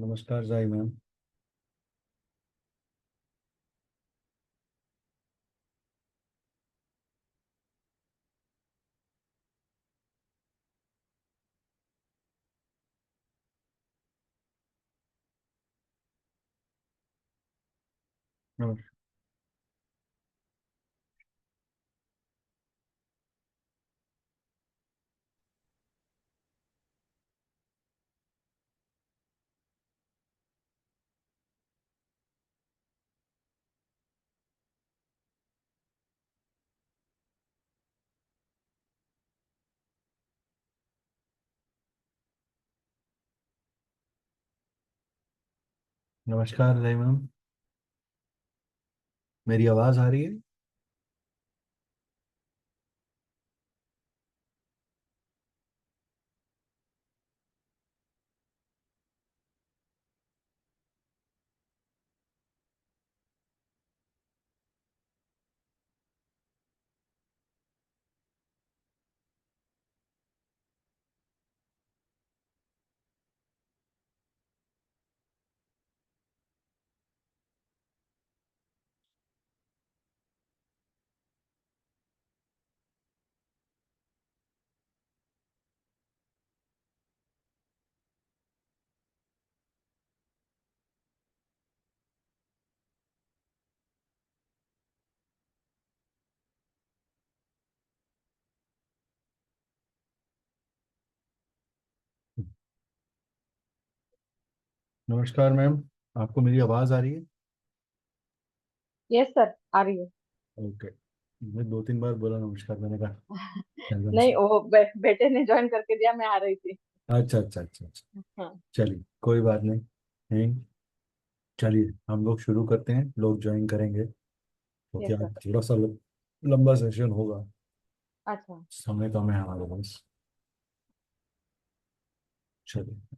नमस्कार जाई मैम। नमस्- नमस्कार जाई मैम। मेरी आवाज़ आ रही है? नमस्कार मैम। आपको मेरी आवाज़ आ रही है? यस सर, आ रही है। ओके। मैं दो तीन बार बोला नमस्कार, मैंने कहा चलो नहीं, सर। वो बेटे ने ज्वाइन करके दिया, मैं आ रही थी। अच्छा अच्छा अच्छा अच्छा। हाँ। चलिए कोई बात नहीं। नहीं, चलिए हम लोग शुरू करते हैं, लोग ज्वाइन करेंगे क्योंकि यस आज सर। थोड़ा सा लंबा सेशन होगा। अच्छा। समय कम है हमारे पास। चलिए।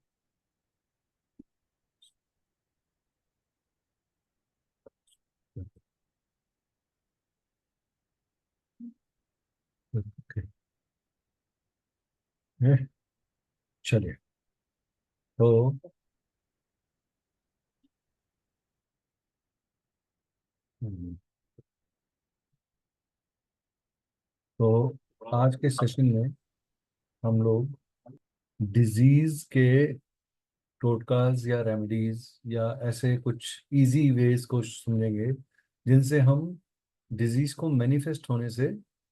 ओके। चलिए। तो हम्म, तो आज के सेशन में हम लोग डिजीज के टोटकाज या रेमेडीज या ऐसे कुछ इजी वेज को समझेंगे जिनसे हम डिजीज को मैनिफेस्ट होने से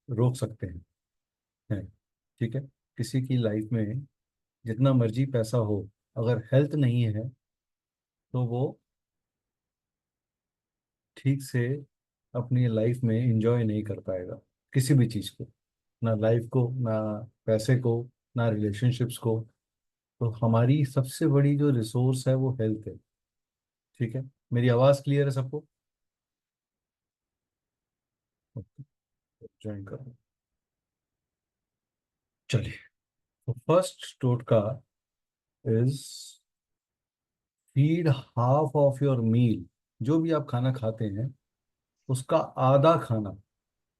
रोक सकते हैं। ठीक है। किसी की लाइफ में जितना मर्जी पैसा हो, अगर हेल्थ नहीं है तो वो ठीक से अपनी लाइफ में एंजॉय नहीं कर पाएगा, किसी भी चीज़ को, ना लाइफ को, ना पैसे को, ना रिलेशनशिप्स को। तो हमारी सबसे बड़ी जो रिसोर्स है वो हेल्थ है। ठीक है। मेरी आवाज़ क्लियर है सबको? ज्वाइन करो। चलिए। तो फर्स्ट टोटका is feed half of your meal. जो भी आप खाना खाते हैं उसका आधा खाना,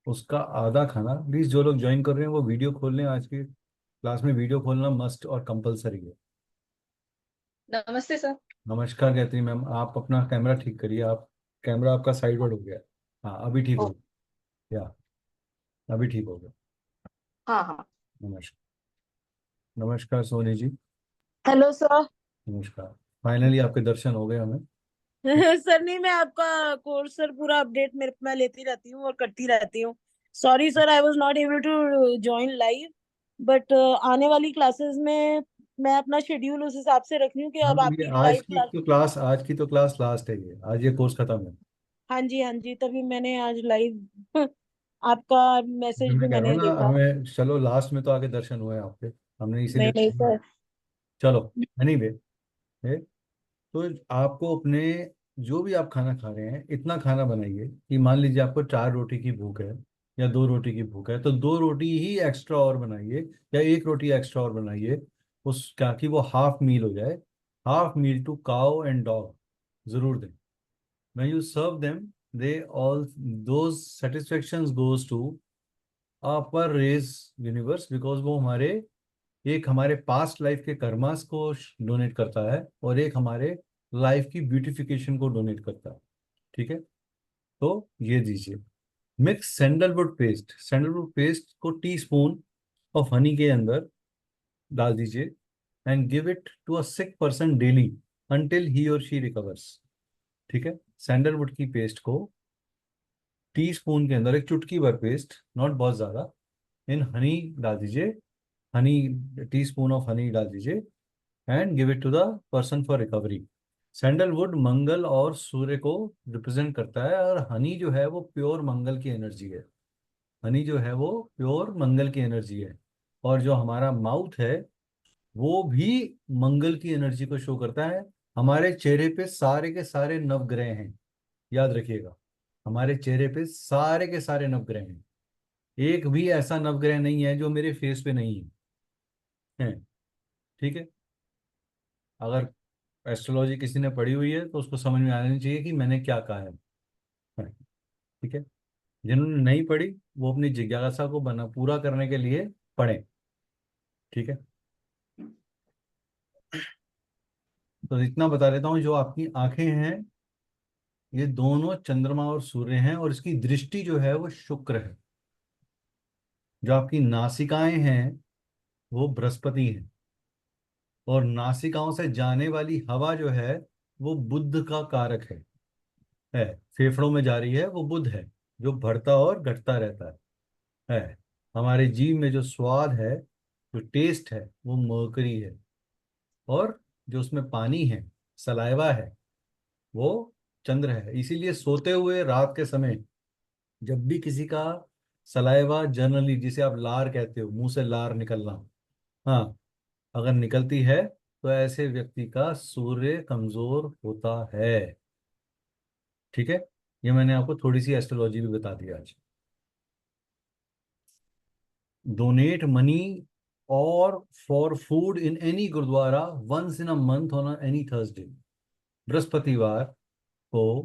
उसका आधा खाना, प्लीज जो लोग ज्वाइन कर रहे हैं वो वीडियो खोल लें। आज की क्लास में वीडियो खोलना मस्ट और कंपलसरी है। नमस्ते सर। नमस्कार गायत्री मैम, आप अपना कैमरा ठीक करिए। आप कैमरा आपका साइडवर्ड हो गया। हाँ अभी ठीक हो ओ, गया। अभी ठीक हो गया। हाँ हाँ। नमस्कार। नमस्कार सोनी जी। Hello sir. नमस्कार। फाइनली आपके दर्शन हो गए हमें। सर नहीं, मैं आपका कोर्स सर पूरा अपडेट मेरे मैं लेती रहती हूँ और करती रहती हूँ। Sorry sir, I was not able to join live, but आने वाली क्लासेस में मैं अपना शेड्यूल उस हिसाब से रख रही हूँ कि हाँ अब ये आपकी लाइव क्लास। आज की तो क्लास लास्ट है। ये आज ये कोर्स खत्म है। हाँ जी हाँ जी, तभी मैंने आज लाइव आपका जो मैसेज भी मैं कह रहा हूँ मैंने ना, देखा। हमें चलो लास्ट में तो आगे दर्शन हुए आपके, हमने नहीं इसीलिए नहीं सर। चलो। एनीवे, तो आपको अपने जो भी आप खाना खा रहे हैं इतना खाना बनाइए कि मान लीजिए आपको चार रोटी की भूख है या दो रोटी की भूख है, तो दो रोटी ही एक्स्ट्रा और बनाइए या एक रोटी एक्स्ट्रा और बनाइए। उस क्या कि वो हाफ मील हो जाए। Half meal to cow and dog जरूर दें। when you serve them, they all those satisfactions goes to upper race universe, because वो हमारे एक हमारे पास्ट लाइफ के कर्मास को डोनेट करता है, और एक हमारे लाइफ की ब्यूटिफिकेशन को डोनेट करता है। ठीक है, तो ये दीजिए। Mix sandalwood paste, sandalwood paste को टीस्पून ऑफ हनी के अंदर डाल दीजिए, and give it to a sick person daily until he और शी रिकवर्स। ठीक है, सैंडलवुड की पेस्ट को टीस्पून के अंदर, एक चुटकी भर पेस्ट, नॉट बहुत ज्यादा, इन हनी डाल दीजिए, हनी, टीस्पून ऑफ हनी डाल दीजिए, and give it to the person for recovery. Sandalwood Mangal और सूर्य को रिप्रेजेंट करता है, और हनी जो है वो प्योर मंगल की एनर्जी है। हनी जो है वो प्योर मंगल की एनर्जी है। और जो हमारा माउथ है वो भी मंगल की एनर्जी को शो करता है। हमारे चेहरे पे सारे के सारे नवग्रह हैं, याद रखिएगा। हमारे चेहरे पे सारे के सारे नवग्रह हैं, एक भी ऐसा नवग्रह नहीं है जो मेरे फेस पे नहीं है। ठीक है, अगर एस्ट्रोलॉजी किसी ने पढ़ी हुई है तो उसको समझ में आना चाहिए कि मैंने क्या कहा है। ठीक है, जिन्होंने नहीं पढ़ी वो अपनी जिज्ञासा को बना पूरा करने के लिए पढ़ें। ठीक है, तो इतना बता देता हूँ, जो आपकी आंखें हैं ये दोनों चंद्रमा और सूर्य हैं, और इसकी दृष्टि जो है वो शुक्र है। जो आपकी नासिकाएं हैं वो बृहस्पति हैं, और नासिकाओं से जाने वाली हवा जो है वो बुध का कारक है। फेफड़ों में जा रही है वो बुध है, जो बढ़ता और घटता रहता है। हमारे जीभ में जो स्वाद है, जो टेस्ट है, वो मरकरी है। और जो उसमें पानी है, सलाइवा है, वो चंद्र है। इसीलिए सोते हुए रात के समय जब भी किसी का सलाइवा, जनरली जिसे आप लार कहते हो, मुंह से लार निकलना, हाँ, अगर निकलती है तो ऐसे व्यक्ति का सूर्य कमजोर होता है। ठीक है, ये मैंने आपको थोड़ी सी एस्ट्रोलॉजी भी बता दी आज। डोनेट मनी और for food in any gurdwara once in a month on any Thursday. बृहस्पतिवार को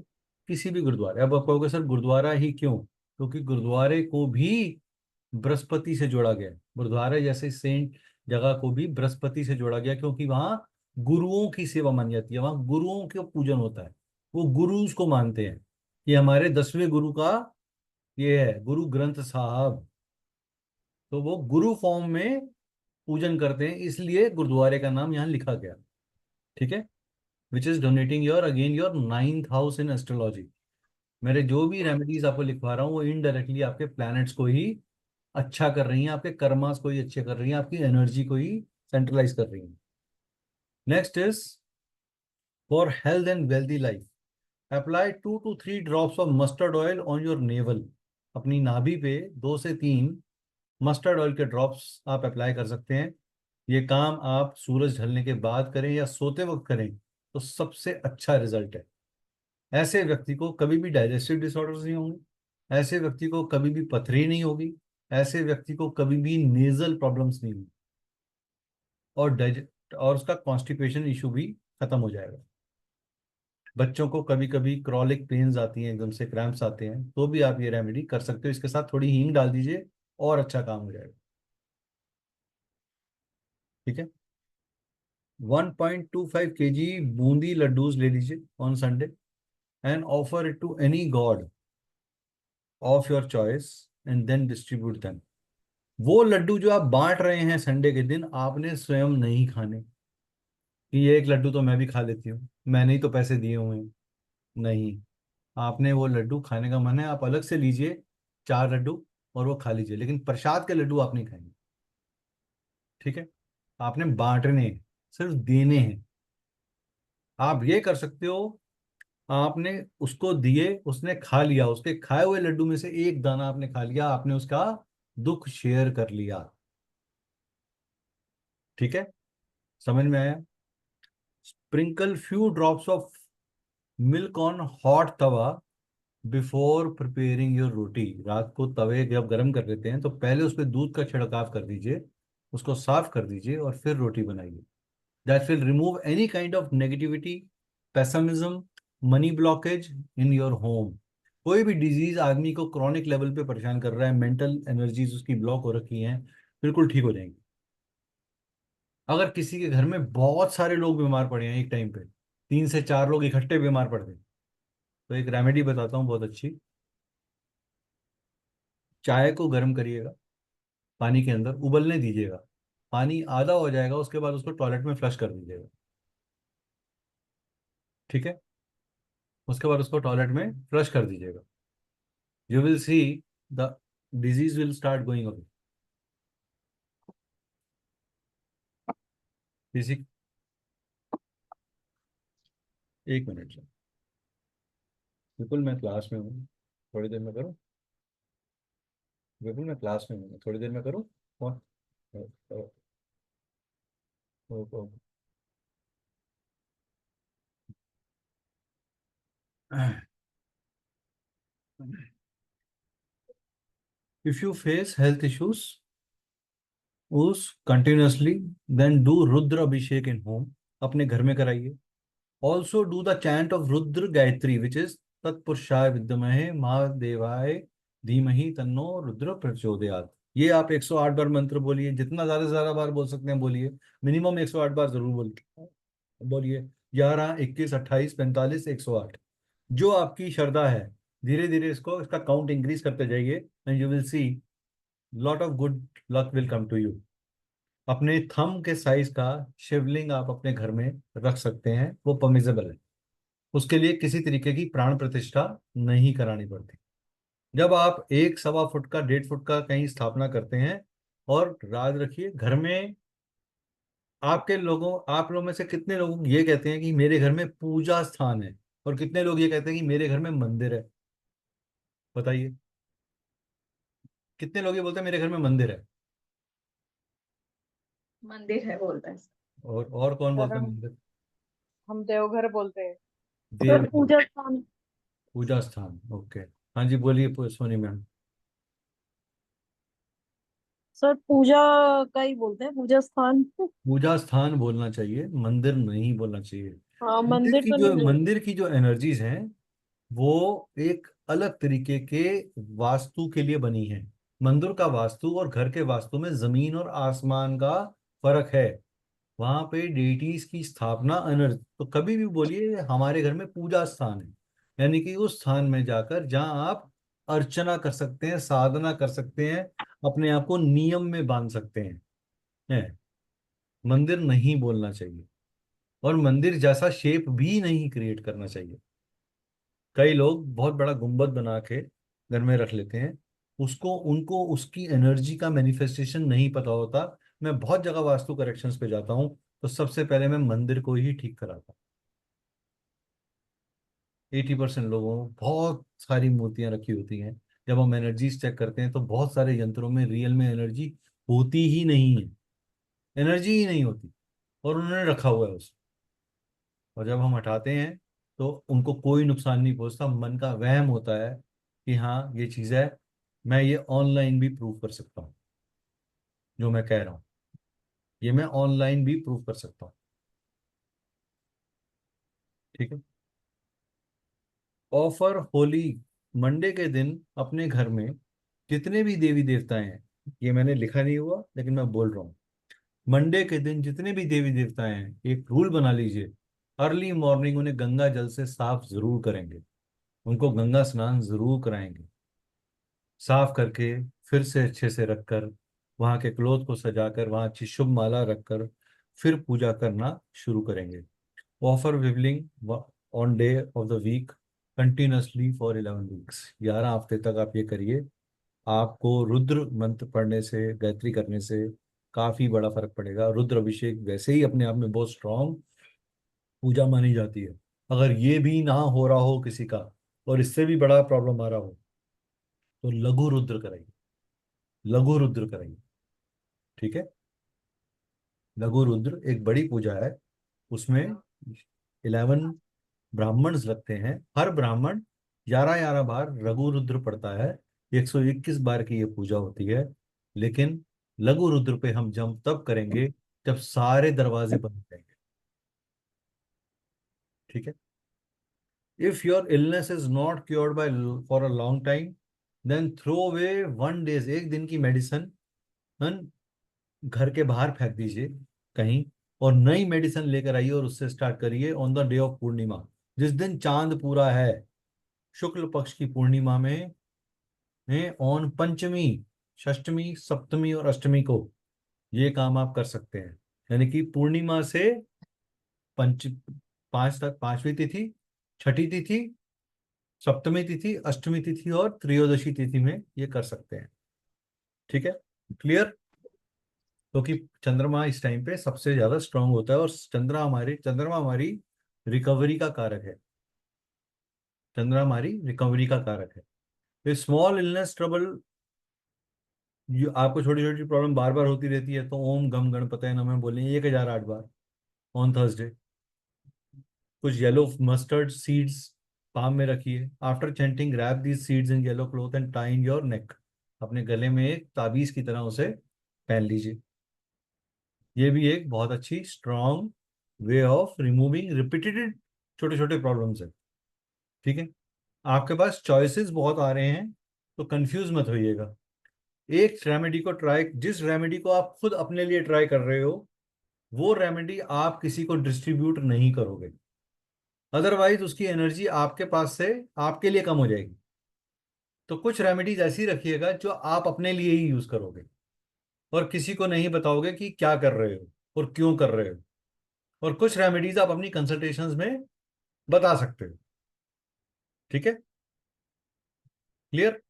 किसी भी गुरुद्वारे, अब आप कहोगे सर गुरुद्वारा ही क्यों, क्योंकि गुरुद्वारे को भी बृहस्पति से जोड़ा गया है। गुरुद्वारे जैसे सेंट जगह को भी बृहस्पति से जोड़ा गया, क्योंकि वहां गुरुओं की सेवा मानी जाती है, वहां गुरुओं का पूजन होता है। वो गुरुज को मानते हैं। ये हमारे 10वें गुरु का ये है, गुरु ग्रंथ साहब। तो वो गुरु फॉर्म में पूजन करते हैं, इसलिए गुरुद्वारे का नाम यहाँ लिखा गया। ठीक है, which is donating your again your ninth house in astrology. मेरे जो भी रेमेडीज आपको लिखवा रहा हूँ वो इनडायरेक्टली आपके प्लैनेट्स को ही अच्छा कर रही हैं, आपके कर्मास को ही अच्छे कर रही हैं, आपकी एनर्जी को ही सेंट्रलाइज कर रही हैं। Next is for health and wealthy life, apply 2 to 3 drops of mustard oil on your naval. अपनी नाभि पे 2 से 3 मस्टर्ड ऑयल के ड्रॉप्स आप अप्लाई कर सकते हैं। ये काम आप सूरज ढलने के बाद करें या सोते वक्त करें तो सबसे अच्छा रिजल्ट है। ऐसे व्यक्ति को कभी भी डाइजेस्टिव डिसऑर्डर्स नहीं होंगे, ऐसे व्यक्ति को कभी भी पथरी नहीं होगी, ऐसे व्यक्ति को कभी भी नेजल प्रॉब्लम्स नहीं होगी, और और उसका कॉन्स्टिपेशन इशू भी खत्म हो जाएगा। बच्चों को कभी कभी क्रॉलिक पेन्स आती हैं, एकदम से क्रैम्प्स आते हैं, तो भी आप ये रेमेडी कर सकते हो। इसके साथ थोड़ी हींग डाल दीजिए और अच्छा काम हो जाएगा। ठीक है, 1.25 kg बूंदी लड्डूज ले लीजिए on Sunday, and offer it to any god of your choice, and then distribute them. वो लड्डू जो आप बांट रहे हैं संडे के दिन, आपने स्वयं नहीं खाने कि ये एक लड्डू तो मैं भी खा लेती हूँ, मैंने ही तो पैसे दिए हुए हैं। नहीं, आपने वो लड्डू खाने का मन है, आप अलग से लीजिए 4 लड्डू और वो खा लीजिए, लेकिन प्रसाद के लड्डू आप नहीं खाएंगे। ठीक है, आपने बांटने हैं, सिर्फ देने हैं। आप ये कर सकते हो, आपने उसको दिए, उसने खा लिया, उसके खाए हुए लड्डू में से एक दाना आपने खा लिया, आपने उसका दुख शेयर कर लिया। ठीक है, समझ में आया? Sprinkle few drops of milk on hot tawa before preparing your roti. रात को तवे जब गर्म कर लेते हैं तो पहले उस पर दूध का छिड़काव कर दीजिए, उसको साफ कर दीजिए और फिर रोटी बनाइए। That will remove any kind of negativity, pessimism, money blockage in your home. कोई भी डिजीज आदमी को क्रॉनिक लेवल पे परेशान कर रहा है, मेंटल एनर्जीज उसकी ब्लॉक हो रखी हैं, बिल्कुल ठीक हो जाएंगी। अगर किसी के घर में बहुत सारे लोग बीमार पड़े हैं एक टाइम पे, 3 से 4 लोग इकट्ठे बीमार पड़ गए, तो एक रेमेडी बताता हूँ बहुत अच्छी। चाय को गर्म करिएगा, पानी के अंदर उबलने दीजिएगा, पानी आधा हो जाएगा, उसके बाद उसको टॉयलेट में फ्लश कर दीजिएगा। ठीक है, उसके बाद उसको टॉयलेट में फ्लश कर दीजिएगा। You will see the disease will start going away. किसी, एक मिनट सर, बिल्कुल मैं क्लास में हूँ, थोड़ी देर में करूँ। बिल्कुल मैं क्लास में हूँ, थोड़ी देर में करूँ। और if you face health issues उस continuously, then do Rudra abhishek in home, अपने घर में कराइए। Also do the chant of Rudra Gayatri which is तत्पुरुषाय विद्महे महादेवाय धीमहि तन्नो रुद्र प्रचोदयात्। ये आप 108 बार मंत्र बोलिए, जितना ज्यादा से ज्यादा बार बोल सकते हैं बोलिए, मिनिमम 108 बार जरूर बोलिए। 11, 21, 28, 45, 108, जो आपकी श्रद्धा है। धीरे धीरे इसको, इसका काउंट इंक्रीज करते जाइए, and you will see lot of good luck will come to you. अपने थंब के साइज का शिवलिंग आप अपने घर में रख सकते हैं, वो परमिजेबल है। उसके लिए किसी तरीके की प्राण प्रतिष्ठा नहीं करानी पड़ती। जब आप 1 सवा फुट का 1.5 फुट का कहीं स्थापना करते हैं, और राज रखिए घर में, आप लोगों में से कितने लोग ये कहते हैं कि मेरे घर में पूजा स्थान है, और कितने लोग ये कहते हैं कि मेरे घर में मंदिर है? बताइए, कितने लोग ये बोलते हैं मेरे घर में मंदिर है? मंदिर है बोलते हैं। और कौन सर बोलता है मंदिर? हम देवघर बोलते हैं। सर देव, पूजा स्थान। पूजा स्थान, ओके। हाँ जी, बोलिए सोनी मैम। सर पूजा का ही बोलते हैं, पूजा स्थान। पूजा स्थान बोलना चाहिए, मंदिर नहीं बोलना चाहिए। हाँ, मंदिर तो नहीं बोलते। मंदिर की जो एनर्जीज हैं, वो एक अलग तरीके के वास्तु के लिए बनी है। मंदिर का वास्तु और घर के वास्तु में जमीन और आसमान का फर्क है। वहां पे डेटीज की स्थापना एनर्जी, तो कभी भी बोलिए हमारे घर में पूजा स्थान है, यानी कि उस स्थान में जाकर जहां आप अर्चना कर सकते हैं, साधना कर सकते हैं, अपने आप को नियम में बांध सकते हैं। मंदिर नहीं बोलना चाहिए, और मंदिर जैसा शेप भी नहीं क्रिएट करना चाहिए। कई लोग बहुत बड़ा गुंबद बना के घर में रख लेते हैं, उसको उनको उसकी एनर्जी का मैनिफेस्टेशन नहीं पता होता। मैं बहुत जगह वास्तु करेक्शंस पे जाता हूँ, तो सबसे पहले मैं मंदिर को ही ठीक कराता हूँ। 80% लोगों, बहुत सारी मूर्तियां रखी होती हैं, जब हम एनर्जीज चेक करते हैं तो बहुत सारे यंत्रों में रियल में एनर्जी होती ही नहीं है, एनर्जी ही नहीं होती, और उन्होंने रखा हुआ है उसको। और जब हम हटाते हैं तो उनको कोई नुकसान नहीं पहुंचता, मन का वहम होता है कि हाँ ये चीज़ है। मैं ये ऑनलाइन भी प्रूव कर सकता हूँ, जो मैं कह रहा हूँ ये मैं ऑनलाइन भी प्रूव कर सकता हूँ। ठीक है। ऑफर होली मंडे के दिन अपने घर में जितने भी देवी देवताएं हैं, ये मैंने लिखा नहीं हुआ लेकिन मैं बोल रहा हूँ, मंडे के दिन जितने भी देवी देवताएं हैं, एक रूल बना लीजिए, अर्ली मॉर्निंग उन्हें गंगा जल से साफ जरूर करेंगे, उनको गंगा स्नान जरूर कराएंगे। साफ करके फिर से अच्छे से रखकर, वहां के क्लोथ को सजाकर, वहां अच्छी शुभ माला रखकर फिर पूजा करना शुरू करेंगे। Offer Shivling on day of the week continuously for 11 weeks, 11 हफ्ते तक आप ये करिए। आपको रुद्र मंत्र पढ़ने से, गायत्री करने से काफी बड़ा फर्क पड़ेगा। रुद्र अभिषेक वैसे ही अपने आप में बहुत स्ट्रांग पूजा मानी जाती है। अगर ये भी ना हो रहा हो किसी का, और इससे भी बड़ा प्रॉब्लम आ रहा हो, तो लघु रुद्र कराइए, लघु रुद्र कराइए। ठीक है। लघु रुद्र एक बड़ी पूजा है, उसमें 11 ब्राह्मण्स लगते हैं, हर ब्राह्मण 11 11 बार लघु रुद्र पढ़ता है। 121 बार की ये पूजा होती है। लेकिन लघु रुद्र पे हम जब तब करेंगे जब सारे दरवाजे बंद हो जाएंगे। ठीक है। If your illness is not cured by for a long time, then throw away 1 days, एक दिन की मेडिसिन घर के बाहर फेंक दीजिए, कहीं, और नई मेडिसिन लेकर आइए और उससे स्टार्ट करिए ऑन द डे ऑफ पूर्णिमा, जिस दिन चांद पूरा है, शुक्ल पक्ष की पूर्णिमा में ऑन पंचमी, षष्टमी, सप्तमी और अष्टमी को ये काम आप कर सकते हैं। यानी कि पूर्णिमा से पंच 5 तक, 5वीं तिथि, छठी तिथि, सप्तमी तिथि, अष्टमी तिथि और त्रयोदशी तिथि में ये कर सकते हैं। ठीक है, क्लियर? क्योंकि चंद्रमा इस टाइम पे सबसे ज्यादा स्ट्रांग होता है, और चंद्रमा हमारी रिकवरी का कारक है। चंद्रमा हमारी रिकवरी का कारक है। स्मॉल इलनेस ट्रबल, आपको छोटी छोटी प्रॉब्लम बार बार होती रहती है, तो ओम गम गणपतये नमः बोलें 1008 बार ऑन थर्सडे। कुछ येलो मस्टर्ड सीड्स पाम में रखिए। After chanting wrap these seeds in yellow cloth and tie in your neck. अपने गले में एक ताबीज की तरह उसे पहन लीजिए। ये भी एक बहुत अच्छी strong way of removing repeated छोटे छोटे प्रॉब्लम्स है। ठीक है, आपके पास चॉइसेस बहुत आ रहे हैं, तो कंफ्यूज मत होइएगा। एक रेमेडी को ट्राई, जिस रेमेडी को आप खुद अपने लिए ट्राई कर रहे हो, वो रेमेडी आप किसी को डिस्ट्रीब्यूट नहीं करोगे, अदरवाइज उसकी एनर्जी आपके पास से आपके लिए कम हो जाएगी। तो कुछ रेमेडीज ऐसी रखिएगा जो आप अपने लिए ही यूज करोगे, और किसी को नहीं बताओगे कि क्या कर रहे हो और क्यों कर रहे हो। और कुछ रेमेडीज आप अपनी कंसल्टेशंस में बता सकते हो। ठीक है, क्लियर?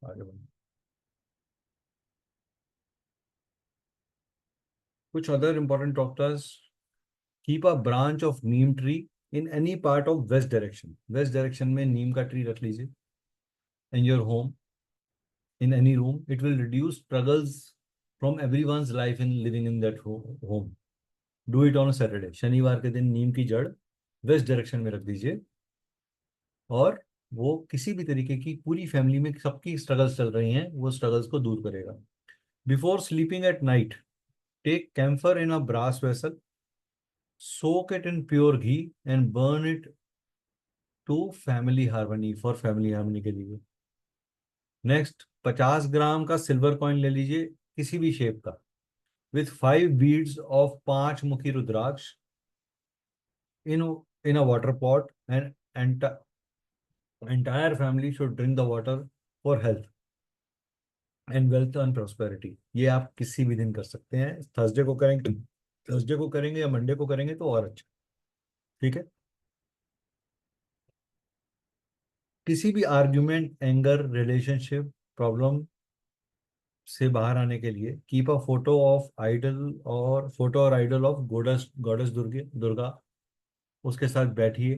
आगे बढ़ो। कुछ other important doctors, keep a branch of Neem tree in any part of west direction. West direction में नीम का ट्री रख लीजिए in your home, in any room. It will reduce struggles from everyone's life in living in that home. Do it on a Saturday. शनिवार के दिन नीम की जड़ west direction में रख दीजिए, और वो किसी भी तरीके की, पूरी फैमिली में सबकी स्ट्रगल्स चल रही हैं, वो स्ट्रगल्स को दूर करेगा। Before sleeping at night, take camphor in a brass vessel, soak it in pure ghee and burn it to family harmony, for family harmony के लिए। नेक्स्ट, 50 ग्राम का सिल्वर कॉइन ले लीजिए, किसी भी शेप का, with 5 beads of 5 मुखी रुद्राक्ष in in a water pot, and entire family should drink the water for health and wealth and prosperity। ये आप किसी भी दिन कर सकते हैं। थर्सडे को करेंगे या मंडे को करेंगे तो और अच्छा। ठीक है, किसी भी आर्ग्यूमेंट, एंगर, रिलेशनशिप प्रॉब्लम से बाहर आने के लिए कीप अ फोटो और idol of goddess goddess Durga, उसके साथ बैठिए।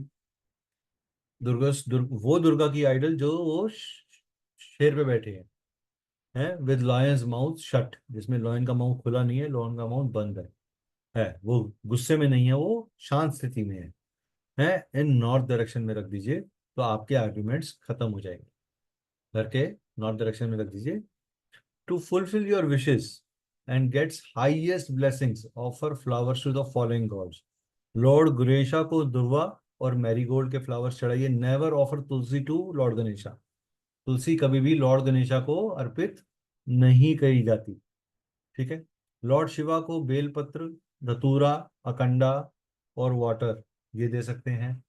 वो दुर्गा की आइडल जो वो शेर पे बैठे हैं विद लॉयंस माउथ शट, जिसमें लॉयन का माउथ खुला नहीं है, लॉयन का माउथ बंद है। वो गुस्से में नहीं है, वो शांत स्थिति में है इन नॉर्थ डायरेक्शन में रख दीजिए, तो आपके आर्ग्यूमेंट्स खत्म हो जाएंगे। घर के नॉर्थ डायरेक्शन में रख दीजिए। To fulfill your wishes and gets highest blessings, offer flowers to the following gods. Lord Ganesha को दुर्वा और मैरीगोल्ड के फ्लावर्स चढ़ाइए। Never offer tulsi to lord Ganesha. तुलसी कभी भी लॉर्ड गणेशा को अर्पित नहीं करी जाती। ठीक है, लॉर्ड शिवा को बेलपत्र, धतूरा, अकंडा और वाटर ये दे सकते हैं।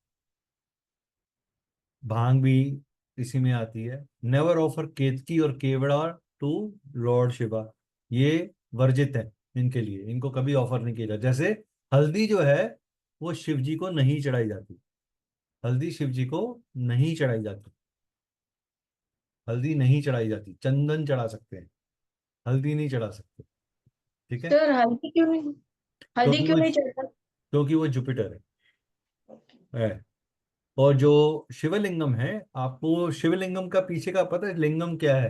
भांग भी इसी में आती है। नेवर ऑफर केतकी और केवड़ा टू लॉर्ड शिवा, ये वर्जित है इनके लिए, इनको कभी ऑफर नहीं किया जाता। जैसे हल्दी जो है वो शिव जी को नहीं चढ़ाई जाती, हल्दी शिव जी को नहीं चढ़ाई जाती, हल्दी नहीं चढ़ाई जाती। चंदन चढ़ा सकते हैं, हल्दी नहीं चढ़ा सकते। ठीक है, सर हल्दी क्यों नहीं, हल्दी क्योंकि क्यों वो नहीं चढ़ता? क्योंकि वो जुपिटर है। और जो शिवलिंगम है, आपको शिवलिंगम का पीछे का पता है लिंगम क्या है?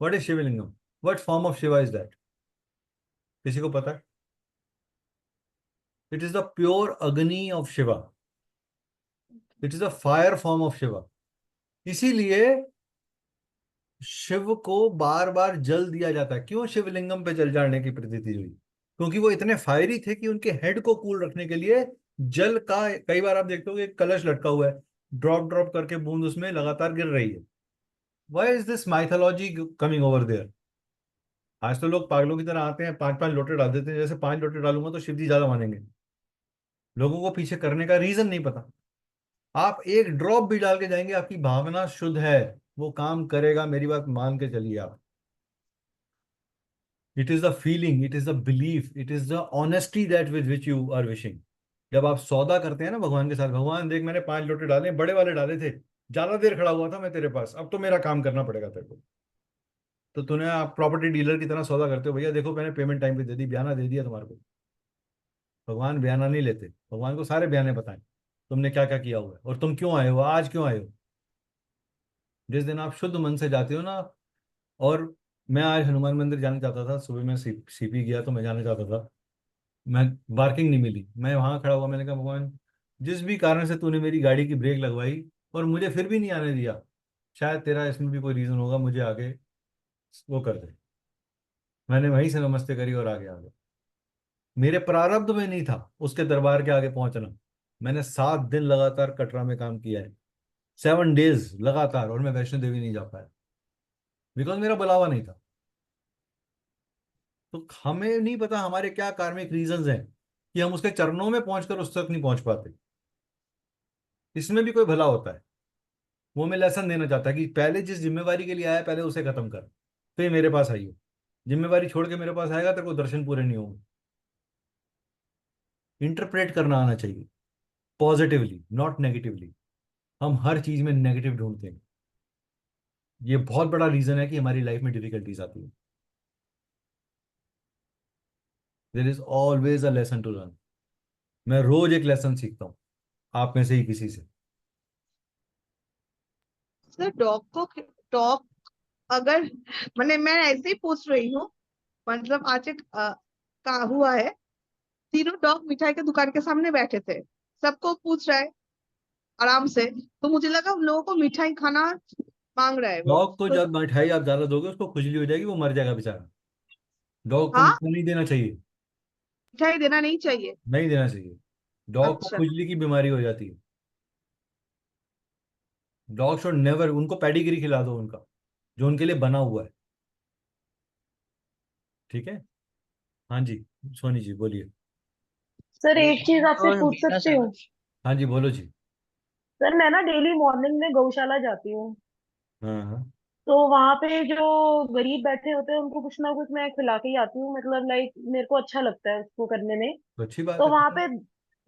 What is Shivlingam? What form of Shiva is that? किसी को पता है? It is the pure Agni of Shiva, it is the fire form of Shiva. इसीलिए शिव को बार बार जल दिया जाता है। क्यों शिवलिंगम पे जल जाने की प्रतीति हुई? क्योंकि वो इतने फायरी थे कि उनके हेड को कूल रखने के लिए जल का, कई बार आप देखते हो कि कलश लटका हुआ है, ड्रॉप ड्रॉप करके बूंद उसमें लगातार गिर रही है। Why is this mythology coming over there? आज तो लोग पागलों की तरह आते हैं, 5-5 लोटे डाल देते हैं, जैसे 5 लोटे डालूंगा तो शिव जी ज्यादा मानेंगे। लोगों को पीछे करने का रीजन नहीं पता। आप एक ड्रॉप भी डाल के जाएंगे, आपकी भावना शुद्ध है, वो काम करेगा, मेरी बात मान के चलिए आप। It is the feeling, it is the belief, it is the honesty that with which you are wishing. जब आप सौदा करते हैं ना भगवान के साथ, भगवान देख मैंने 5 लोटे डाले, बड़े वाले डाले थे, ज्यादा देर खड़ा हुआ था मैं तेरे पास, अब तो मेरा काम करना पड़ेगा तेरे को। तो तूने, आप प्रॉपर्टी डीलर की तरह सौदा करते हो, भैया देखो मैंने पेमेंट टाइम पे दे दी, बयाना दे दिया तुम्हारे को। भगवान बयाना नहीं लेते, भगवान को सारे बयाने बताएं, तुमने क्या क्या किया हुआ है और तुम क्यों आए हो, आज क्यों आए हो। जिस दिन आप शुद्ध मन से जाते हो ना, और मैं आज हनुमान मंदिर जाना चाहता था, सुबह में सीपी गया तो मैं जाना चाहता था, मैं पार्किंग नहीं मिली, मैं वहां खड़ा हुआ, मैंने कहा भगवान जिस भी कारण से तूने मेरी गाड़ी की ब्रेक लगवाई और मुझे फिर भी नहीं आने दिया, शायद तेरा इसमें भी कोई रीजन होगा, मुझे आगे वो कर दे। मैंने वहीं से नमस्ते करी और आगे आ गया। मेरे प्रारब्ध में नहीं था उसके दरबार के आगे पहुंचना। मैंने 7 दिन लगातार कटरा में काम किया है, 7 डेज लगातार, और मैं वैष्णो देवी नहीं जा पाया, बिकॉज मेरा बुलावा नहीं था। तो हमें नहीं पता हमारे क्या कार्मिक रीजंस हैं कि हम उसके चरणों में पहुंचकर उस तक नहीं पहुंच पाते। इसमें भी कोई भला होता है, वो हमें लेसन देना चाहता है कि पहले जिस जिम्मेवारी के लिए आया पहले उसे खत्म कर, फिर मेरे पास आइयो। जिम्मेवारी छोड़ के मेरे पास आएगा तेरे को दर्शन पूरे नहीं होंगे। इंटरप्रेट करना आना चाहिए पॉजिटिवली, नॉट नेगेटिवली। हम हर चीज में नेगेटिव ढूंढते हैं, ये बहुत बड़ा रीजन है कि हमारी लाइफ में डिफिकल्टीज आती है। There is always a lesson to learn. मैं रोज एक लेसन सीखता हूँ, आप में से ही किसी से। सर डॉग अगर मैंने मैं ऐसे ही पूछ रही हूँ, मतलब आज एक का हुआ है, तीनों डॉग मिठाई के दुकान के सामने बैठे थे, सबको पूछ रहा है आराम से, तो मुझे लगा उन लोगों को मिठाई खाना मांग रहा है वो। डॉग को तो जब मिठाई आप ज्यादा दोगे उसको खुजली हो जाएगी, वो मर जाएगा बेचारा। डॉग को हाँ, मिठाई नहीं देना चाहिए, मिठाई देना नहीं चाहिए। नहीं देना चाहिए। डॉग को अच्छा। खुजली की बीमारी हो जाती है। डॉग शुड नेवर, उनको पेडिग्री खिला दो उनका, जो उनके लिए बना हुआ है। ठीक है। हाँ जी, सोनी जी बोलिए। सर एक चीज आपसे पूछ सकती हूँ? हाँ जी बोलो जी। सर मैं ना डेली मॉर्निंग में गौशाला जाती हूँ, हाँ हाँ। तो वहां पे जो गरीब बैठे होते हैं उनको कुछ ना कुछ मैं खिला के ही आती हूँ, मतलब लाइक मेरे को अच्छा लगता है उसको करने में। तो अच्छी बात तो है। वहां पे,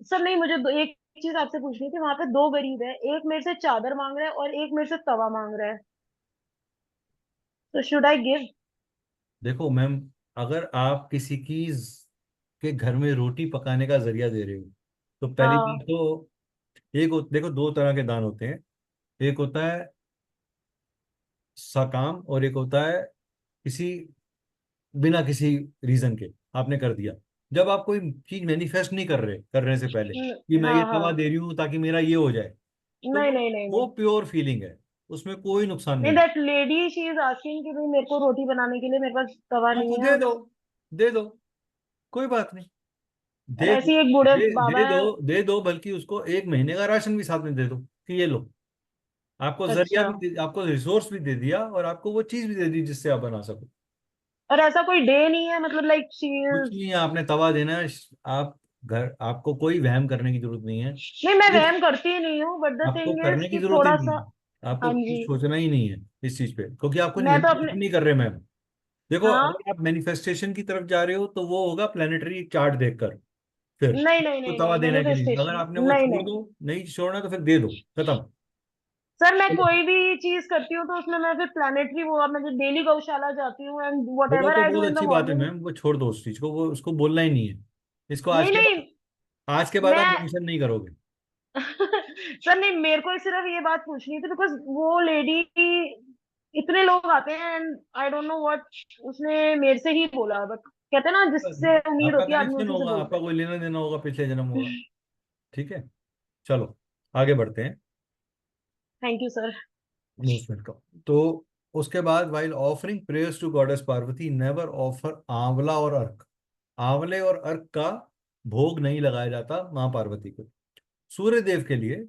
सर नहीं, मुझे एक चीज आपसे पूछनी थी। वहां पे दो गरीब है, एक मेरे से चादर मांग रहा है और एक मेरे से तवा मांग रहा है, तो शुड आई गिव? देखो मैम, अगर आप किसी की के घर में रोटी पकाने का जरिया दे रहे हो, तो पहली हाँ। बात तो, देखो 2 तरह के दान होते हैं। एक होता है सकाम, और एक होता है किसी, बिना किसी रीजन के आपने कर दिया। जब आप कोई चीज मैनिफेस्ट नहीं कर रहे, करने से पहले कि मैं ये हाँ दवा हाँ। दे रही हूँ ताकि मेरा ये हो जाए, तो नहीं नहीं नहीं वो नहीं। प्योर फीलिंग है, उसमें कोई नुकसान नहीं, नहीं। That lady she is asking कि भाई मेरे को रोटी बनाने के लिए मेरे पास तवा हाँ तो नहीं है, दे और दो, दे दो, कोई बात नहीं। और दे दो, ऐसी एक बूढ़े बाबा दे है। दो, दे दो, बल्कि उसको 1 महीने का राशन भी साथ में दे दो कि ये लो। आपको जरिया अच्छा। भी आपको रिसोर्स भी दे दिया, और आपको वो चीज भी दे दी जिससे आप बना सको। और ऐसा कोई डे नहीं है, मतलब लाइक शी कुछ इज। नहीं है, आपने तवा देना है। आप घर, आपको कोई वहम करने की जरूरत नहीं है। नहीं, मैं इस वहम करती ही नहीं हूँ, बट द आपको थिंग इज करने की कि जरूरत ही थोड़ा नहीं सा। है, आपको हाँ कुछ जी। सोचना ही नहीं है इस चीज पे, क्योंकि आपको मैं तो मैनिफेस्ट अपने। नहीं कर रहे मैम। देखो, हाँ। अगर आप मैनिफेस्टेशन की तरफ जा रहे हो तो वो होगा प्लानिटरी चार्ट देखकर, फिर नहीं नहीं तो नहीं तवा नहीं, देने के लिए, अगर मैनिफेस्टेशन आपने वो नहीं छोड़ नहीं। दो, नहीं छोड़ना तो फिर दे दो, खत्म। सर मैं कोई भी चीज करती हूँ तो उसमें मैं फिर प्लानिटरी, वो मैं डेली गौशाला जाती हूँ एंड वट वो एवर तो आई डू बहुत इन द अच्छी बात है मॉर्निंग। मैम, वो छोड़ दो उस चीज को, वो उसको बोलना ही नहीं है। इसको नहीं नहीं। आज के बाद आप मैं मेंशन नहीं करोगे। सर नहीं, मेरे को सिर्फ ये बात पूछनी थी बिकॉज वो लेडी, इतने लोग आते हैं and I don't know what, उसने मेरे से ही बोला, बट कहते हैं ना जिससे उम्मीद आपका होती है आदमी कनेक्शन उसी से होगा, बोलता आपका है। कोई लेना देना होगा, पिछले जन्म होगा। ठीक है, चलो आगे बढ़ते हैं। Thank you sir. मूवमेंट का, तो उसके बाद while offering prayers to goddess Parvati never offer amla और अर्क। आंवले और अर्क का भोग नहीं लगाया जाता मां पार्वती को। सूर्य देव के लिए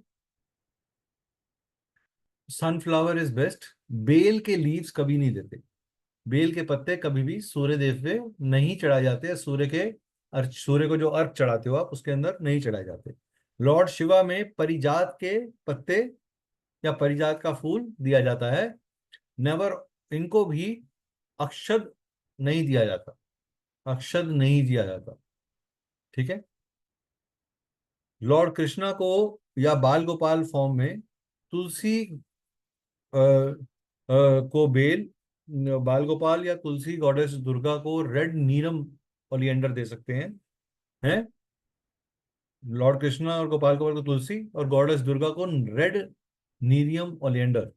सनफ्लावर इज बेस्ट, बेल के लीव्स कभी नहीं देते। बेल के पत्ते कभी भी सूर्य देव पे नहीं चढ़ाए जाते, सूर्य को जो अर्घ चढ़ाते हो आप उसके अंदर नहीं चढ़ाए जाते। लॉर्ड शिवा में परिजात के पत्ते या परिजात का फूल दिया जाता है। नेवर, इनको भी अक्षत नहीं दिया जाता, अक्षत नहीं दिया जाता, ठीक है। लॉर्ड कृष्णा को या बाल गोपाल फॉर्म में तुलसी अ, को बेल, बाल गोपाल या तुलसी गॉडेस दुर्गा को रेड नीरम ओलिएंडर दे सकते हैं। लॉर्ड कृष्णा और गोपाल गोपाल को तुलसी और गॉडेस दुर्गा को रेड नीरियम ओलिएंडर।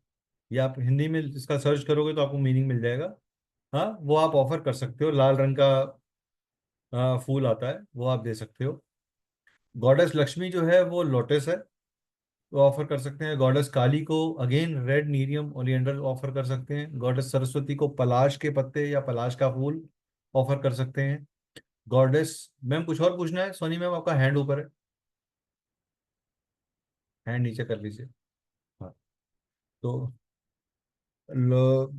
ये आप हिंदी में इसका सर्च करोगे तो आपको मीनिंग मिल जाएगा। हाँ, वो आप ऑफर कर सकते हो। लाल रंग का फूल आता है, वो आप दे सकते हो। गॉडेस लक्ष्मी जो है वो लोटस है, वो ऑफर कर सकते हैं। गॉडेस काली को again red Nerium oleander offer कर सकते हैं। गॉडेस सरस्वती को पलाश के पत्ते या पलाश का फूल ऑफर कर सकते हैं। गॉडेस, मैम कुछ और पूछना है? सोनी मैम आपका हैंड ऊपर है, हैंड नीचे कर लीजिए। हाँ, तो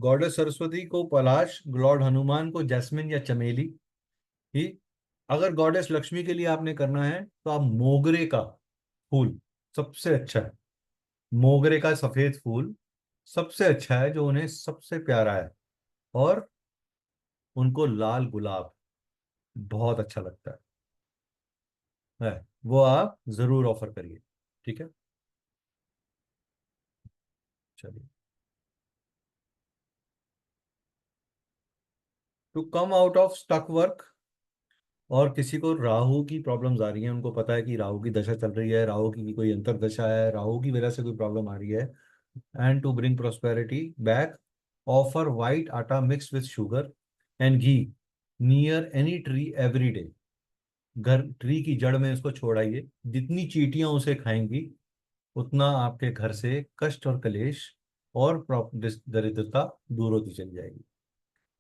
गॉडेस सरस्वती को पलाश, लॉर्ड हनुमान को जैस्मिन या चमेली। ठीक। अगर गॉडेस लक्ष्मी के लिए आपने करना है तो आप मोगरे का फूल सबसे अच्छा है। मोगरे का सफेद फूल सबसे अच्छा है, जो उन्हें सबसे प्यारा है। और उनको लाल गुलाब बहुत अच्छा लगता है, वो आप जरूर ऑफर करिए, ठीक है। चलिए, to come out of stuck work, और किसी को राहु की प्रॉब्लम्स आ रही हैं, उनको पता है कि राहु की दशा चल रही है, राहु की कोई अंतर्दशा है, राहु की वजह से कोई प्रॉब्लम आ रही है, and to bring prosperity back, offer white atta mix with sugar and ghee near any tree every day. घर ट्री की जड़ में इसको छोड़ाइए, जितनी चींटियां उसे खाएंगी उतना आपके घर से कष्ट और कलेश और दरिद्रता दूर होती चली जाएगी।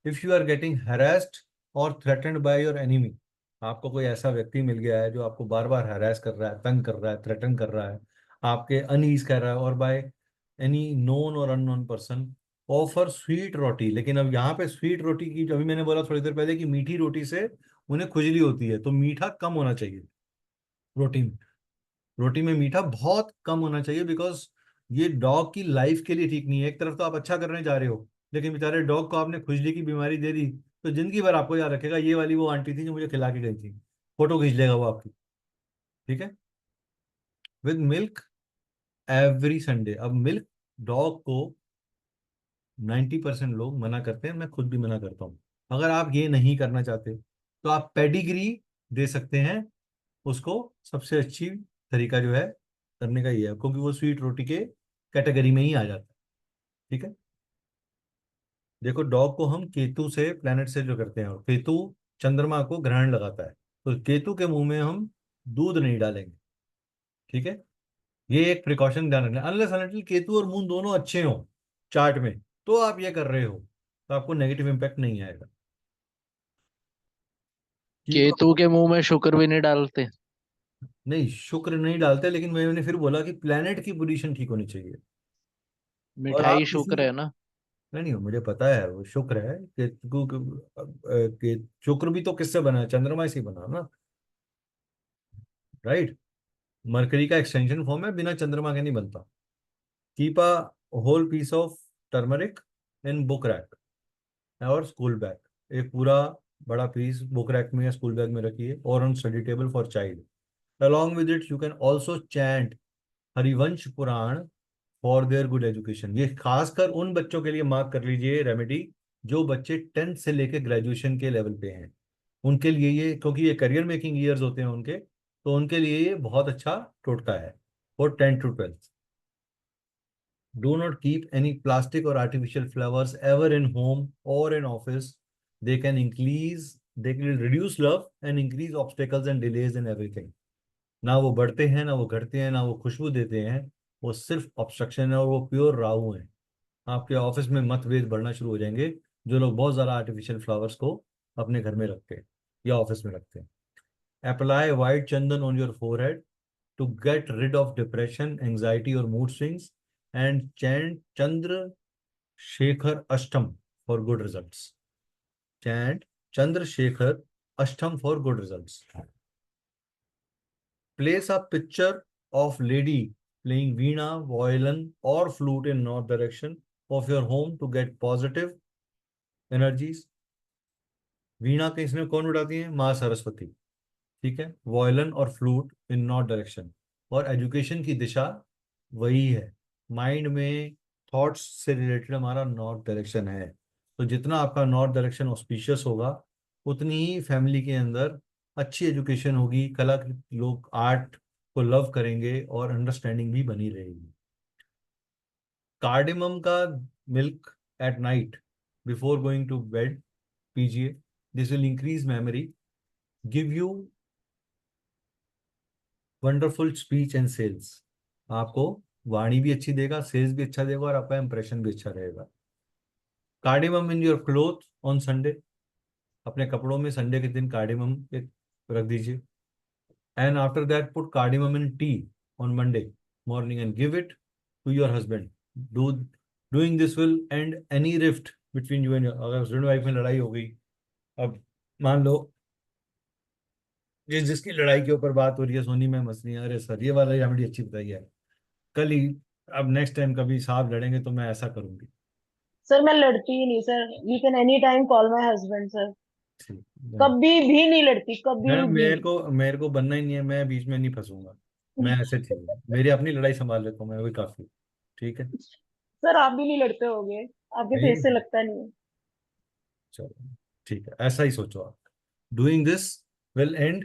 If you are getting harassed और थ्रेटन्ड बाय योर एनिमी, आपको कोई ऐसा व्यक्ति मिल गया है जो आपको बार बार हरास कर रहा है, तंग कर रहा है, थ्रेटन कर रहा है, आपके अनईज कर रहा है, और बाय एनी नोन और अननोन पर्सन, ऑफर स्वीट रोटी। लेकिन अब यहाँ पे स्वीट रोटी की, जो अभी मैंने बोला थोड़ी देर पहले कि मीठी रोटी से उन्हें खुजली होती है, तो मीठा कम होना चाहिए रोटी में। रोटी में मीठा बहुत कम होना चाहिए, बिकॉज ये डॉग की लाइफ के लिए ठीक नहीं है। एक तरफ तो आप अच्छा करने जा रहे हो, लेकिन बेचारे डॉग को आपने खुजली की बीमारी दे दी, तो जिंदगी भर आपको याद रखेगा ये वाली वो आंटी थी जो मुझे खिला के गई थी, फोटो खींच लेगा वो आपकी, ठीक है। With milk every Sunday. अब मिल्क डॉग को 90% लोग मना करते हैं, मैं खुद भी मना करता हूँ। अगर आप ये नहीं करना चाहते तो आप पेडिग्री दे सकते हैं उसको। सबसे अच्छी तरीका जो है करने का ये है, क्योंकि वो स्वीट रोटी के कैटेगरी में ही आ जाता है, ठीक है। देखो, डॉग को हम केतु से, प्लेनेट से जो करते हैं, और केतु चंद्रमा को ग्रहण लगाता है, तो केतु के मुंह में हम दूध नहीं डालेंगे, ठीक है। ये एक प्रिकॉशन ध्यान रखना। अनलेस अनटिल केतु और मून दोनों अच्छे हो चार्ट में, तो आप ये कर रहे हो तो आपको नेगेटिव इम्पैक्ट नहीं आएगा। केतु के मुंह में शुक्र भी नहीं डालते। नहीं, शुक्र नहीं डालते, लेकिन मैंने फिर बोला कि प्लेनेट की पोजीशन ठीक होनी चाहिए। और आप मिठाई किसी, शुक्र है ना। नहीं मुझे पता है वो शुक्र है कि शुक्र भी तो किससे बना है? चंद्रमा से ही बना ना, राइट। मरकरी का एक्सटेंशन फॉर्म है, बिना चंद्रमा के नहीं बनता। Keep a whole piece of turmeric in book rack और स्कूल बैग। एक पूरा बड़ा पीस बुक रैक में या स्कूल बैग में रखिए, और on study table for child. Along with it you can also chant Harivansh Puran for their good education. ये खासकर उन बच्चों के लिए मार्क कर लीजिए रेमेडी जो बच्चे 10th से लेकर ग्रेजुएशन के लेवल पे हैं। उनके लिए ये, क्योंकि ये करियर मेकिंग ईयर्स होते हैं उनके, तो उनके लिए ये बहुत अच्छा टोटका है for 10th to 12th। Do not keep any plastic or artificial flowers ever in home or in office. They can reduce love and increase obstacles and delays in everything. ना वो बढ़ते हैं, ना वो घटते हैं, ना वो खुशबू देते हैं, वो सिर्फ ऑब्स्ट्रक्शन है, और वो प्योर राहु है। आपके ऑफिस में मतभेद बढ़ना शुरू हो जाएंगे जो लोग बहुत ज्यादा आर्टिफिशियल फ्लावर्स को अपने घर में रखते हैं या ऑफिस में रखते हैं। Apply white Chandan on your forehead to get rid of depression, anxiety or mood swings, and chant Chandra Shekhar Ashtam for good results. chant Chandrasekhar Ashtam for good results. Place a picture of lady playing veena, violin or flute in north direction of your home to get positive energies. वीणा के इसमें कौन उड़ाती है? माँ सरस्वती, ठीक है। Violin और flute इन north direction, और education की दिशा वही है। माइंड में थॉट्स से रिलेटेड हमारा नॉर्थ डायरेक्शन है। तो जितना आपका नॉर्थ डायरेक्शन ऑस्पिशियस होगा, उतनी ही फैमिली के अंदर अच्छी एजुकेशन होगी, कला के लोग आर्ट को लव करेंगे और अंडरस्टैंडिंग भी बनी रहेगी। कार्डिमम का milk at night before going to bed पीजिए। This will increase memory, give you wonderful speech and sales. आपको वाणी भी अच्छी देगा, सेल्स भी अच्छा देगा और आपका इंप्रेशन भी अच्छा रहेगा। Cardamom in your cloth on Sunday, अपने कपड़ों में संडे के दिन कार्डिमम एक रख दीजिए। And after that put cardamom in tea on Monday morning and give it to your husband. Doing this will end any rift between you and your, अगर husband wife में लड़ाई हो गई, अब मान लो जिसकी लड़ाई के ऊपर बात हो रही है, सोनी में मसली, अरे सर ये वाला रेमेडी अच्छी बताई है कल ही, अब नेक्स्ट टाइम कभी साहब लड़ेंगे तो मैं ऐसा करूंगी। सर मैं लड़ती ही नहीं sir, you can any time call my husband sir. ठीक, कभी भी नहीं लड़ती, कभी मैडम भी। मेरे को बनना ही नहीं है, मैं बीच में नहीं फंसूंगा, मैं ऐसे ठीक हूँ, मेरी अपनी लड़ाई संभाल लेता हूँ मैं, वही काफी। ठीक है, सर आप भी नहीं लड़ते होगे, आपके नहीं फेस से लगता नहीं है। चलो ठीक है, ऐसा ही सोचो आप। Doing this will and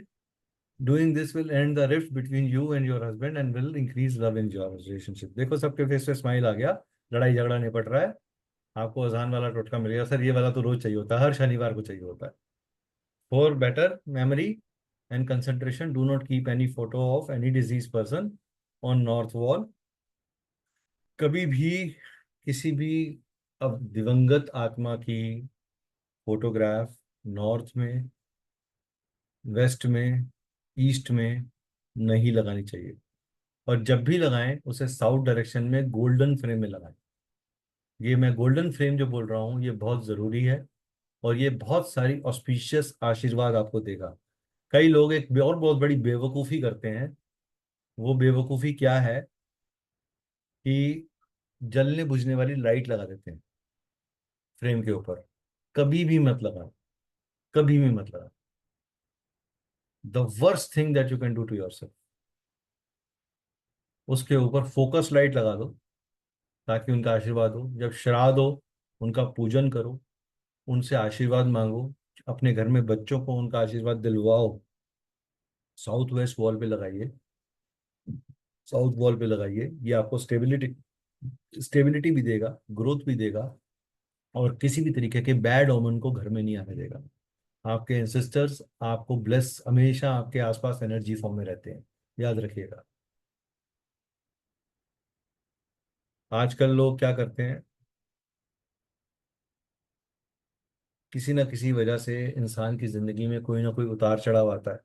doing this will and the rift between you and your husband and will increase love in your relationship. देखो सबके फेस पे स्माइल आ गया, लड़ाई झगड़ा निपट रहा है। आपको अजान वाला टोटका मिल गया, सर ये वाला तो रोज चाहिए होता है, हर शनिवार को चाहिए होता है। For better memory and concentration, do not keep any photo of any disease person on north wall. कभी भी किसी भी अब दिवंगत आत्मा की फोटोग्राफ नॉर्थ में, वेस्ट में, ईस्ट में नहीं लगानी चाहिए, और जब भी लगाएं उसे साउथ डायरेक्शन में गोल्डन फ्रेम में लगाएं। ये मैं गोल्डन फ्रेम जो बोल रहा हूँ ये बहुत ज़रूरी है, और ये बहुत सारी ऑस्पिशियस आशीर्वाद आपको देगा। कई लोग एक और बहुत बड़ी बेवकूफ़ी करते हैं। वो बेवकूफ़ी क्या है कि जलने बुझने वाली लाइट लगा देते हैं फ्रेम के ऊपर। कभी भी मत लगाओ, कभी भी मत लगाओ। The worst thing that you can do to yourself. उसके ऊपर फोकस लाइट लगा दो ताकि उनका आशीर्वाद हो। जब श्राद्ध हो उनका पूजन करो, उनसे आशीर्वाद मांगो, अपने घर में बच्चों को उनका आशीर्वाद दिलवाओ। साउथ वेस्ट वॉल पे लगाइए, साउथ वॉल पे लगाइए। ये आपको स्टेबिलिटी भी देगा, ग्रोथ भी देगा, और किसी भी तरीके के बैड ओमन को घर में नहीं आने देगा। आपके एंसेस्टर्स आपको ब्लेस, हमेशा आपके आसपास एनर्जी फॉर्म में रहते हैं, याद रखिएगा। आजकल लोग क्या करते हैं, किसी ना किसी वजह से इंसान की जिंदगी में कोई ना कोई उतार चढ़ाव आता है,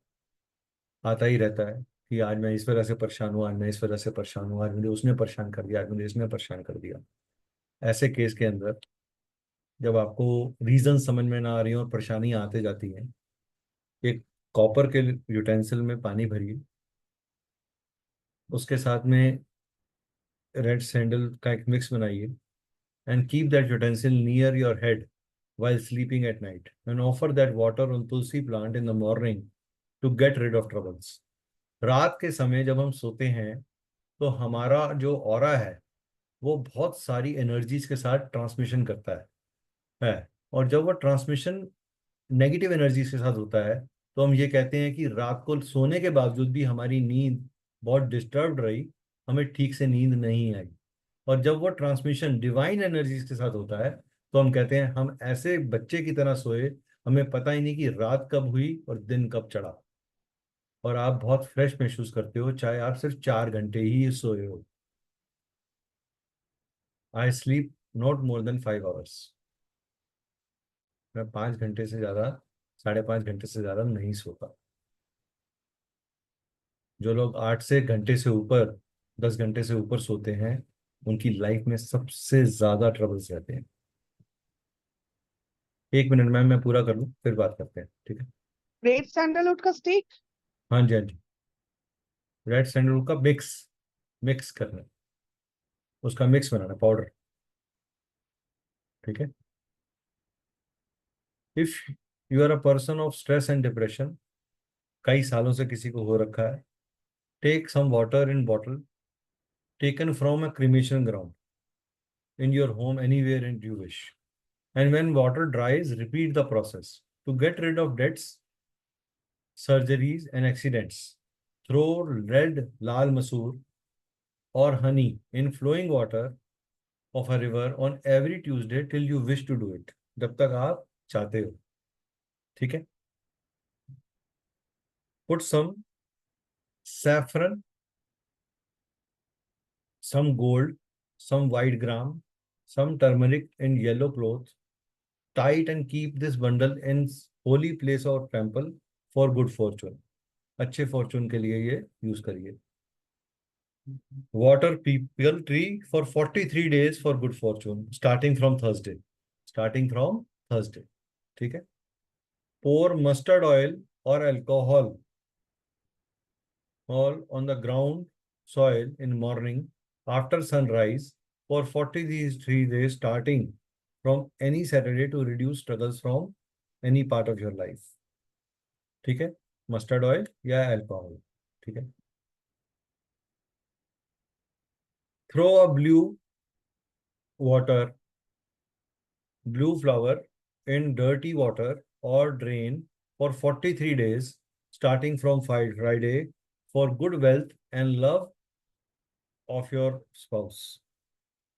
आता ही रहता है कि आज मैं इस वजह से परेशान हूँ, आज मैं इस वजह से परेशान हूँ, आज मुझे उसने परेशान कर दिया, आज मुझे इसने परेशान कर दिया। ऐसे केस के अंदर जब आपको रीजन समझ में ना आ रही हो और परेशानी आते जाती है, एक कॉपर के यूटेंसिल में पानी भरिए, उसके साथ में रेड सैंडल का एक मिक्स बनाइए, and keep that utensil near your head while sleeping at night and offer that water on tulsi plant in the morning to get rid of troubles. रात के समय जब हम सोते हैं तो हमारा जो ऑरा है वो बहुत सारी एनर्जीज के साथ ट्रांसमिशन करता है। और जब वो ट्रांसमिशन नेगेटिव एनर्जीज के साथ होता है तो हम ये कहते हैं कि रात को सोने के बावजूद भी हमारी नींद बहुत डिस्टर्ब रही, हमें ठीक से नींद नहीं आई। और जब वो ट्रांसमिशन डिवाइन एनर्जीज के साथ होता है तो हम कहते हैं हम ऐसे बच्चे की तरह सोए, हमें पता ही नहीं कि रात कब हुई और दिन कब चढ़ा, और आप बहुत फ्रेश महसूस करते हो चाहे आप सिर्फ 4 घंटे ही सोए हो। I sleep not more than 5 hours. मैं 5 घंटे से ज़्यादा, 5.5 घंटे से ज़्यादा नहीं सोता। जो लोग 8 घंटे से ऊपर, 10 घंटे से ऊपर सोते हैं उनकी लाइफ में सबसे ज़्यादा ट्रबल्स रहते हैं। 1 मिनट मैम, मैं पूरा कर लूँ फिर बात करते हैं, ठीक है? रेड सैंडलवुड का स्टिक। हाँ जी, हाँ जी। रेड सैंडलवुड का मिक्स, मिक्स करना है, उसका मिक्स बनाना, पाउडर, ठीक है? If you are a person of stress and depression, कई सालों से किसी को हो रखा है, take some water in bottle taken from a cremation ground in your home anywhere and you wish. And when water dries, repeat the process. To get rid of debts, surgeries, and accidents, throw red lal masoor or honey in flowing water of a river on every Tuesday till you wish to do it. जब तक आप चाहते हो, ठीक है? Put some saffron, some gold, some white gram, some turmeric in yellow cloth, tight and keep this bundle in holy place or temple for good fortune. अच्छे Fortune के लिए ये यूज करिए. Water people tree for 43 days for good Fortune starting from Thursday, starting from Thursday, ठीक है? पोर mustard oil और alcohol all on the ground soil in morning after sunrise for 43 days starting from any Saturday to reduce struggles from any part of your life, ठीक है? Mustard oil या alcohol, ठीक है? Throw a blue flower in dirty water or drain for 43 days starting from Friday for good wealth and love of your spouse.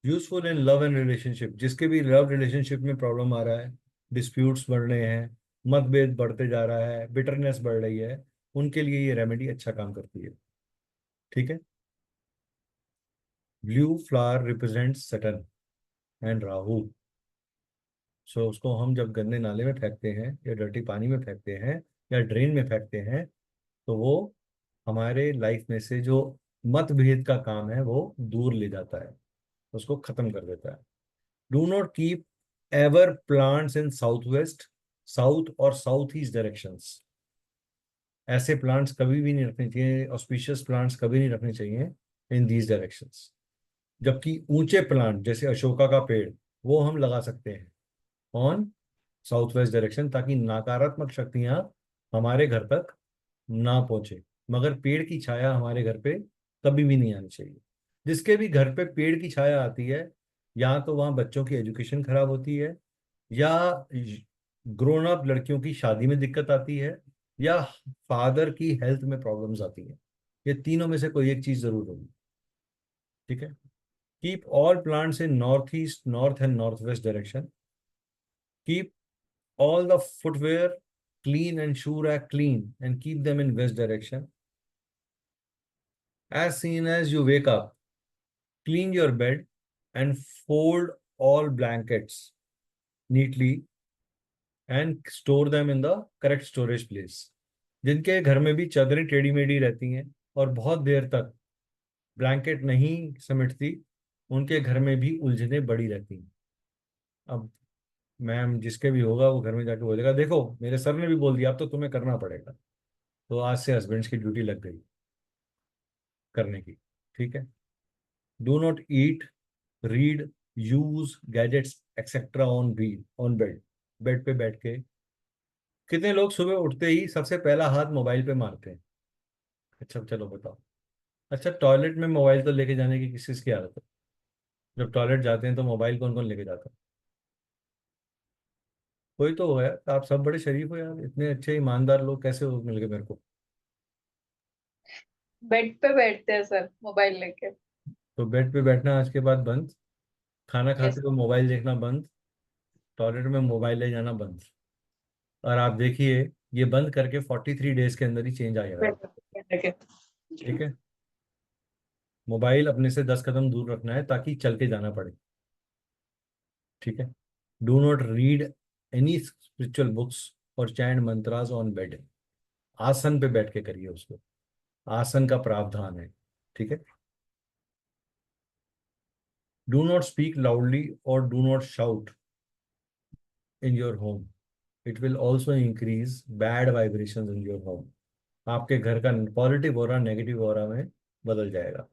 Useful in love and relationship, जिसके भी love relationship में problem आ रहा है, disputes बढ़ रहे हैं, मतभेद बढ़ते जा रहा है, बिटरनेस बढ़ रही है, उनके लिए ये रेमेडी अच्छा काम करती है, ठीक है? Blue flower represents Saturn and Rahu, so उसको हम जब गंदे नाले में फेंकते हैं या डर्टी पानी में फेंकते हैं या ड्रेन में फेंकते हैं, तो वो हमारे लाइफ में से जो मतभेद का काम है वो दूर ले जाता है, उसको खत्म कर देता है. Do not keep ever plants in south west, south और साउथ ईस्ट डायरेक्शंस. ऐसे प्लांट्स कभी भी नहीं रखने चाहिए, ऑस्पिशियस प्लांट्स कभी नहीं रखने चाहिए इन दीज डायरेक्शंस. जबकि ऊंचे प्लांट जैसे अशोका का पेड़ वो हम लगा सकते हैं ऑन साउथ वेस्ट डायरेक्शन, ताकि नकारात्मक शक्तियां हमारे घर तक ना पहुंचे. मगर पेड़ की छाया हमारे घर पे कभी भी नहीं आनी चाहिए. जिसके भी घर पे पेड़ की छाया आती है, या तो वहां बच्चों की एजुकेशन खराब होती है, या ग्रोन अप लड़कियों की शादी में दिक्कत आती है, या फादर की हेल्थ में प्रॉब्लम्स आती है. ये तीनों में से कोई एक चीज जरूर होगी, ठीक है? Keep all plants in north east, north and north west direction. Keep all the footwear clean and shoe rack clean and keep them in west direction. As soon as you wake up, clean your bed and fold all blankets neatly and store them in the correct storage place. जिनके घर में भी चादरें टेढ़ी मेढ़ी रहती हैं और बहुत देर तक ब्लैंकेट नहीं समेटती, उनके घर में भी उलझने बड़ी रहती हैं. अब मैम जिसके भी होगा वो घर में जाके बोलेगा, देखो मेरे सर ने भी बोल दिया, अब तो तुम्हें करना पड़ेगा. तो आज से हस्बैंड्स की ड्यूटी लग गई करने की, ठीक है? Do not eat, read, use gadgets etcetera on bed. Bed पे बैठ के कितने लोग सुबह उठते ही सबसे पहला हाथ मोबाइल पे मारते हैं? अच्छा चलो बताओ. अच्छा, टॉयलेट में मोबाइल तो लेके जाने की किस की आदत है? जब टॉयलेट जाते हैं तो मोबाइल कौन कौन लेके जाता है? कोई तो हो यार, आप सब बड़े शरीफ हो यार, इतने अच्छे ईमानदार लोग कैसे हो मिल गए मेरे को? बेड पे बैठते हैं सर मोबाइल लेके. तो बेड पे बैठना आज के बाद बंद, खाना खाते यस. हुए मोबाइल देखना बंद, टॉयलेट में मोबाइल ले जाना बंद. और आप देखिए ये बंद करके 43 डेज के अंदर ही चेंज आएगा, बेड पे. ठीक है? मोबाइल अपने से 10 कदम दूर रखना है ताकि चल के जाना पड़े, ठीक है? Do not read any spiritual books और चैंट मंत्रास ऑन बेड. आसन पे बैठ के करिए उसको, आसन का प्रावधान है, ठीक है? डू नॉट स्पीक लाउडली और do not shout in your home. It will also increase bad vibrations in your home. आपके घर का पॉजिटिव ऑरा नेगेटिव ऑरा में बदल जाएगा.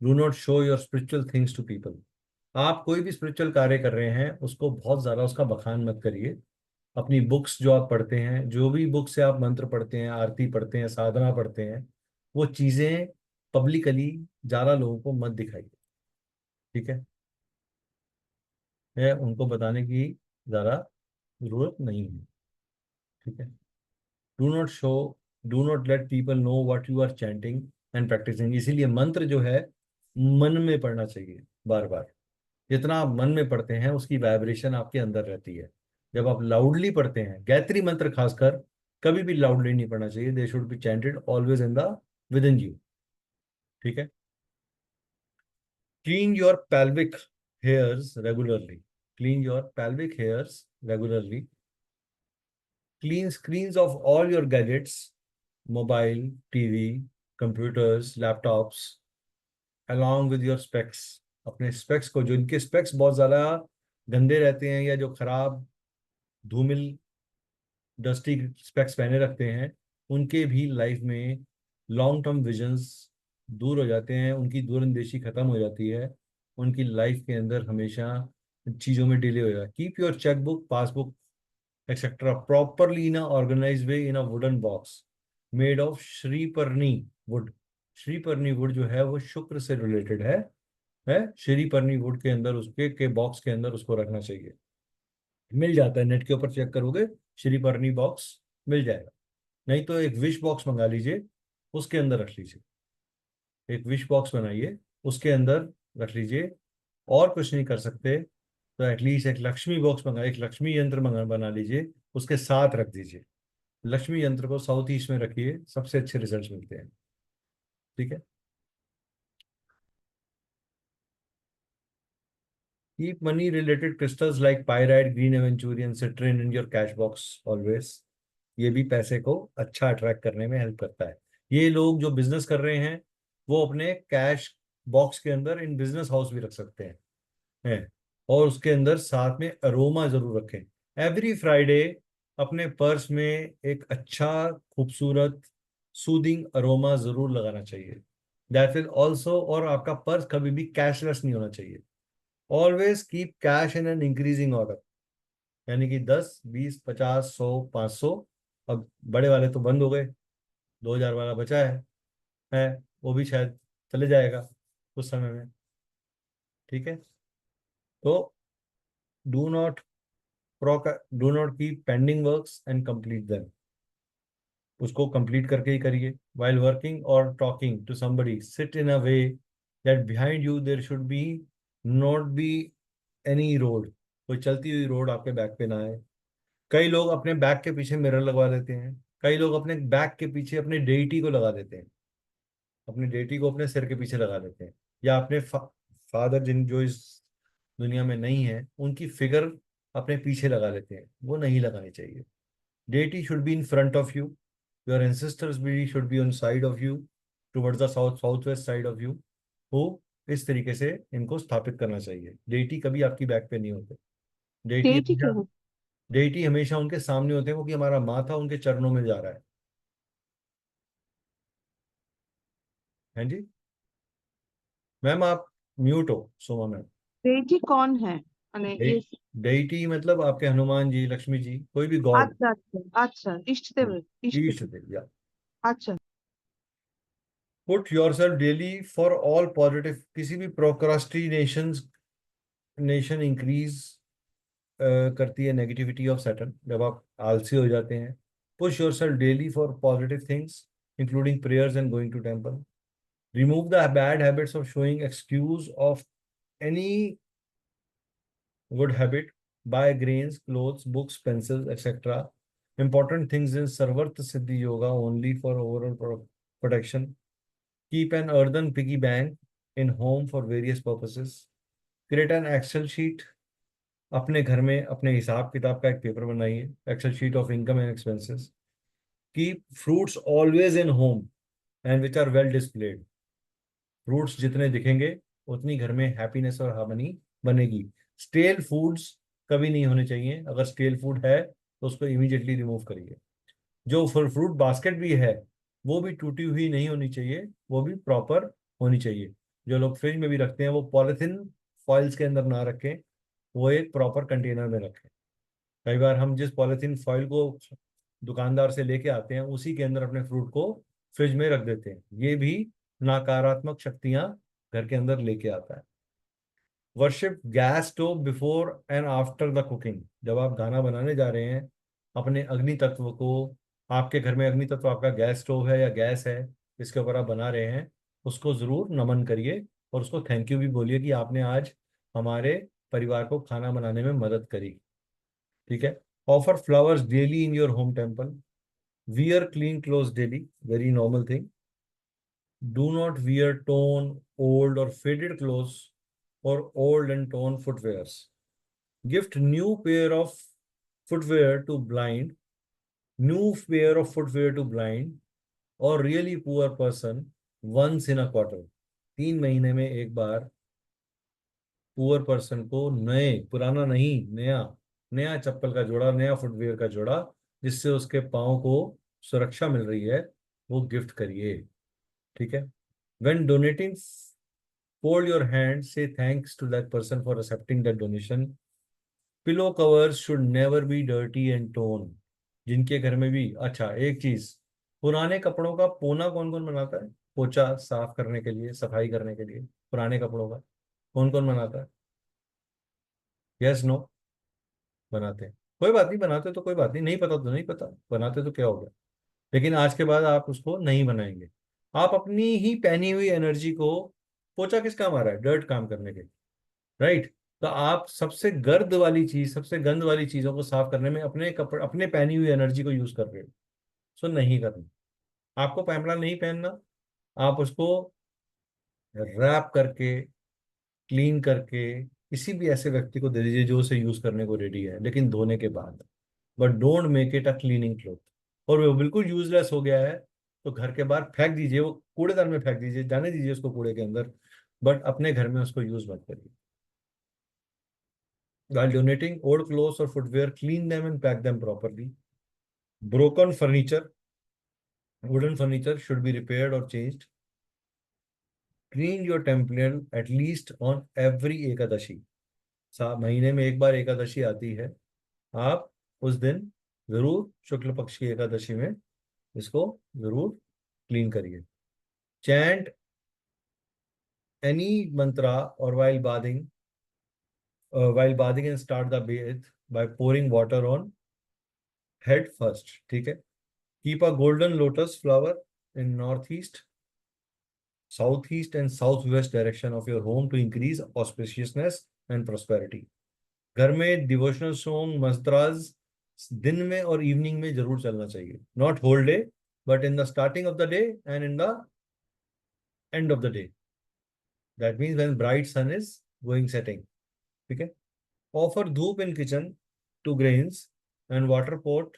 Do not show your spiritual things to people. आप कोई भी स्पिरिचुअल कार्य कर रहे हैं उसको बहुत ज़्यादा उसका बखान मत करिए. अपनी बुक्स जो आप पढ़ते हैं, जो भी बुक से आप मंत्र पढ़ते हैं, आरती पढ़ते हैं, साधना पढ़ते हैं, वो चीज़ें पब्लिकली ज़्यादा लोगों को मत दिखाइए. ठीक है, उनको बताने की ज़्यादा जरूरत नहीं है. ठीक है. Do not show, do not let people know what you are chanting and practising. इसीलिए मंत्र जो है मन में पढ़ना चाहिए बार बार. जितना आप मन में पढ़ते हैं उसकी वाइब्रेशन आपके अंदर रहती है. जब आप लाउडली पढ़ते हैं, गायत्री मंत्र खासकर कभी भी लाउडली नहीं पढ़ना चाहिए. They should be chanted always in the with in you. ठीक है. Clean your pelvic hairs regularly. Clean your pelvic hairs regularly. Clean screens of all your gadgets, mobile, TV, computers, laptops, along with your specs. अपने specs को, जो इनके specs बहुत ज़्यादा गंदे रहते हैं या जो खराब धूमिल डस्टी स्पेक्स पहने रखते हैं, उनके भी लाइफ में लॉन्ग टर्म विजन्स दूर हो जाते हैं. उनकी दूरंदेशी खत्म हो जाती है. उनकी लाइफ के अंदर हमेशा चीज़ों में डिले हो जाता है. Keep your chequebook, passbook et cetera properly in a organise way in a wooden box made of Shriparni wood. Shriparni wood जो है वो शुक्र से रिलेटेड है. श्रीपर्णी वुड के अंदर, उसके बॉक्स के अंदर उसको रखना चाहिए. मिल जाता है, नेट के ऊपर चेक करोगे श्रीपर्णी बॉक्स मिल जाएगा. नहीं तो एक विश बॉक्स मंगा लीजिए, उसके अंदर रख लीजिए. एक विश बॉक्स बनाइए, उसके अंदर रख लीजिए. और कुछ नहीं कर सकते तो एटलीस्ट एक लक्ष्मी बॉक्स मंगा, एक लक्ष्मी यंत्र बना लीजिए, उसके साथ रख दीजिए. लक्ष्मी यंत्र को साउथ ईस्ट में रखिए, सबसे अच्छे रिजल्ट्स मिलते हैं. ठीक है. Keep money related crystals like pyrite, green aventurine, citrine in your cash box always. ये भी पैसे को अच्छा अट्रैक्ट करने में हेल्प करता है. ये लोग जो बिजनेस कर रहे हैं वो अपने कैश बॉक्स के अंदर इन बिजनेस हाउस भी रख सकते हैं. और उसके अंदर साथ में अरोमा जरूर रखें. एवरी फ्राइडे अपने पर्स में एक अच्छा खूबसूरत सूदिंग अरोमा जरूर लगाना चाहिए. दैट विल ऑल्सो, और आपका पर्स कभी भी कैशलेस नहीं होना चाहिए. Always keep cash in an increasing order. यानी कि 10, 20, 50, 100, 500. अब बड़े वाले तो बंद हो गए, 2000 वाला बचा है वो भी शायद चले जाएगा कुछ समय में. ठीक है. तो do not keep pending works and complete them. उसको कंप्लीट करके ही करिए. वाइल वर्किंग और talking to somebody, sit in a way that behind you there should be not be any road. कोई चलती हुई रोड आपके बैक पे ना आए. कई लोग अपने बैक के पीछे मिरर लगवा देते हैं. कई लोग अपने बैक के पीछे अपने डेटी को लगा देते हैं. अपने डेटी को अपने सिर के पीछे लगा देते हैं. या अपने फादर जो इस दुनिया में नहीं है, उनकी फिगर अपने पीछे लगा लेते हैं. वो नहीं लगानी चाहिए. Deity should be in front of you. Your ancestors भी should be on side of you, towards the south west side of you. वो इस तरीके से इनको स्थापित करना चाहिए. डेटी कभी आपकी बैक पे नहीं होते. डेटी डेटी हमेशा क्यों? डेटी हमेशा उनके सामने होते हैं, क्योंकि हमारा माथा उनके चरणों में जा रहा है. हैं जी मैम, आप म्यूट हो सोमा मैम. डेटी कौन है? माने ये? डेटी मतलब आपके हनुमान जी, लक्ष्मी जी, कोई भी गॉड. अच्छा अच्छा अच्छा, इष्ट देव, इष्ट ईस्ट देव। देव. या अच्छा. Put yourself daily for all positive. किसी भी प्रोक्रास्टिनेशन इंक्रीज करती है नेगेटिविटी ऑफ सैटर्न. जब आप आलसी हो जाते हैं, push yourself daily for positive things including prayers and going to temple. Remove the bad habits of showing excuse of any good habit. Buy grains, clothes, books, pencils, etc. Important things in Sarvarth Siddhi Yoga only for overall protection. Keep an earthen piggy bank in home for various purposes. Create an Excel sheet. अपने घर में अपने हिसाब किताब का एक paper बनाइए. Excel sheet of income and expenses. Keep fruits always in home and which are well displayed. Fruits जितने दिखेंगे उतनी घर में हैप्पीनेस और हार्मनी बनेगी. स्टेल फूड्स कभी नहीं होने चाहिए। अगर स्टेल फूड है तो उसको इमीडिएटली रिमूव करिए। जो फ्रूट बास्केट भी है वो भी टूटी हुई नहीं होनी चाहिए, वो भी प्रॉपर होनी चाहिए। जो लोग फ्रिज में भी रखते हैं वो पॉलिथिन फॉइल्स के अंदर ना रखें, वो एक प्रॉपर कंटेनर में रखें। कई बार हम जिस पॉलिथीन फॉइल को दुकानदार से लेके आते हैं उसी के अंदर अपने फ्रूट को फ्रिज में रख देते हैं, ये भी नकारात्मक शक्तियां घर के अंदर लेके आता है। Worship gas stove before and after the cooking. जब आप खाना बनाने जा रहे हैं अपने अग्नि तत्व को, आपके घर में अग्नि तत्व आपका गैस स्टोव है या गैस है इसके ऊपर आप बना रहे हैं, उसको जरूर नमन करिए और उसको थैंक यू भी बोलिए कि आपने आज हमारे परिवार को खाना बनाने में मदद करी। ठीक है। Offer flowers daily in your home temple. Wear clean cloth daily, very normal thing. Do not wear torn, old, or faded clothes or old and torn footwears. Gift new pair of footwear to blind or really poor person once in a quarter. 3 महीने में एक बार poor person को नए, पुराना नहीं, नया नया चप्पल का जोड़ा, नया फुटवेयर का जोड़ा जिससे उसके पाँव को सुरक्षा मिल रही है, वो गिफ्ट करिए। ठीक है। When donating, fold your hand, say thanks to that person for accepting that donation. Pillow covers should never be dirty and torn. जिनके घर में भी, अच्छा एक चीज, पुराने कपड़ों का पोना कौन कौन बनाता है? पोछा साफ करने के लिए, सफाई करने के लिए पुराने कपड़ों का कौन कौन बनाता है? Yes no? बनाते हैं। कोई बात नहीं, बनाते तो कोई बात नहीं, नहीं पता तो नहीं पता, बनाते तो क्या हो गया। लेकिन आज के बाद आप उसको नहीं बनाएंगे। आप अपनी ही पहनी हुई एनर्जी को, पोछा किस काम आ रहा है? डर्ट काम करने के, राइट। तो आप सबसे गर्द वाली चीज, सबसे गंद वाली चीजों को साफ करने में अपने कपड़े, अपने पहनी हुई एनर्जी को यूज कर रहे हो। सो नहीं करना। आपको पैमला नहीं पहनना, आप उसको रैप करके, क्लीन करके किसी भी ऐसे व्यक्ति को दे दीजिए जो उसे यूज करने को रेडी है, लेकिन धोने के बाद। But don't make it a cleaning cloth. और वो बिल्कुल यूजलेस हो गया है तो घर के बाहर फेंक दीजिए, वो कूड़ेदान में फेंक दीजिए, जाने दीजिए उसको कूड़े के अंदर, बट अपने घर में उसको यूज मत करिए। While donating old clothes or footwear, clean them and pack them properly. Broken furniture, wooden furniture should be repaired or changed. Clean your temple at least on every Ekadashi. महीने में एक बार एकादशी आती है, आप उस दिन जरूर शुक्ल पक्ष की एकादशी में इसको जरूर क्लीन करिए। चैंट एनी मंत्रा और while bathing and start the bath by pouring water on head first. ठीक है। Keep a golden lotus flower in northeast, southeast and southwest direction of your home to increase auspiciousness and prosperity. घर में devotional song mantras दिन में और evening में जरूर चलना चाहिए। Not whole day, but in the starting of the day and in the end of the day. That means when bright sun is going setting. ठीक है। Offer dhoop in kitchen to grains and water pot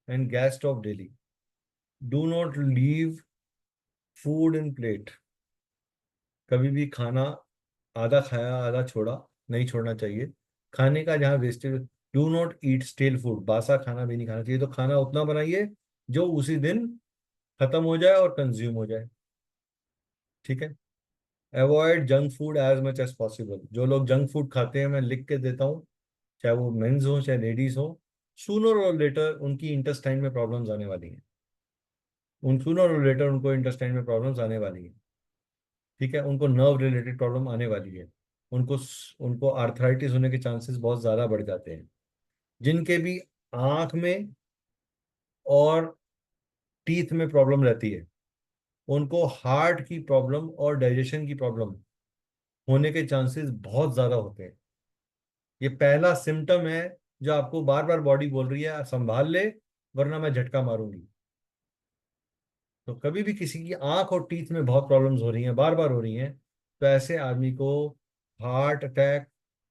and gas stove daily. Do not leave food in plate. कभी भी खाना आधा खाया आधा छोड़ा नहीं छोड़ना चाहिए। खाने का जहाँ wastage, do not eat stele food. बासा खाना भी नहीं खाना चाहिए। तो खाना उतना बनाइए जो उसी दिन खत्म हो जाए और कंज्यूम हो जाए। ठीक है। Avoid junk food as much as possible. जो लोग जंक फूड खाते हैं, मैं लिख के देता हूँ, चाहे वो मेन्स हो चाहे लेडीज हो, सूनर और लेटर उनकी इंटेस्टाइन में प्रॉब्लम्स आने वाली हैं। सूनर और लेटर उनको इंटेस्टाइन में प्रॉब्लम्स आने वाली हैं। ठीक है। उनको नर्व रिलेटेड प्रॉब्लम आने वाली है। उनको उनको आर्थराइटिस होने के चांसेस बहुत ज़्यादा बढ़ जाते हैं। जिनके भी आंख में और टीथ में प्रॉब्लम रहती है, उनको हार्ट की प्रॉब्लम और डाइजेशन की प्रॉब्लम होने के चांसेस बहुत ज़्यादा होते हैं। ये पहला सिम्टम है जो आपको बार बार बॉडी बोल रही है संभाल ले वरना मैं झटका मारूंगी। तो कभी भी किसी की आंख और टीथ में बहुत प्रॉब्लम्स हो रही हैं, बार बार हो रही हैं, तो ऐसे आदमी को heart attack,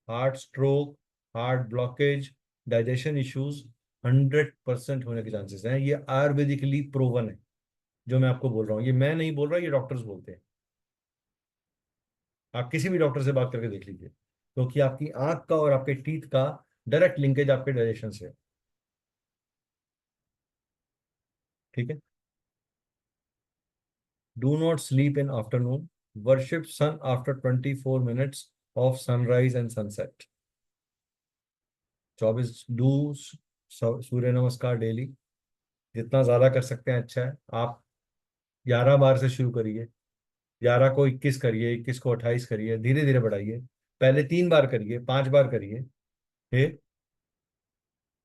heart stroke, heart blockage, digestion issues 100% होने के चांसेस हैं। ये आयुर्वेदिकली प्रूवन है जो मैं आपको बोल रहा हूँ। ये मैं नहीं बोल रहा, ये डॉक्टर्स बोलते हैं। आप किसी भी डॉक्टर से बात करके देख लीजिए, क्योंकि आपकी आंख का और आपके टीथ का डायरेक्ट लिंकेज आपके डायरेक्शन से, ठीक है। Do not sleep in afternoon, worship sun after 24 minutes of sunrise and sunset. 24 do Surya Namaskar daily, जितना ज्यादा कर सकते हैं अच्छा है। आप 11 बार से शुरू करिए, 11 को 21 करिए, 21 को 28 करिए, धीरे धीरे बढ़ाइए। पहले 3 बार करिए, 5 बार करिए, फिर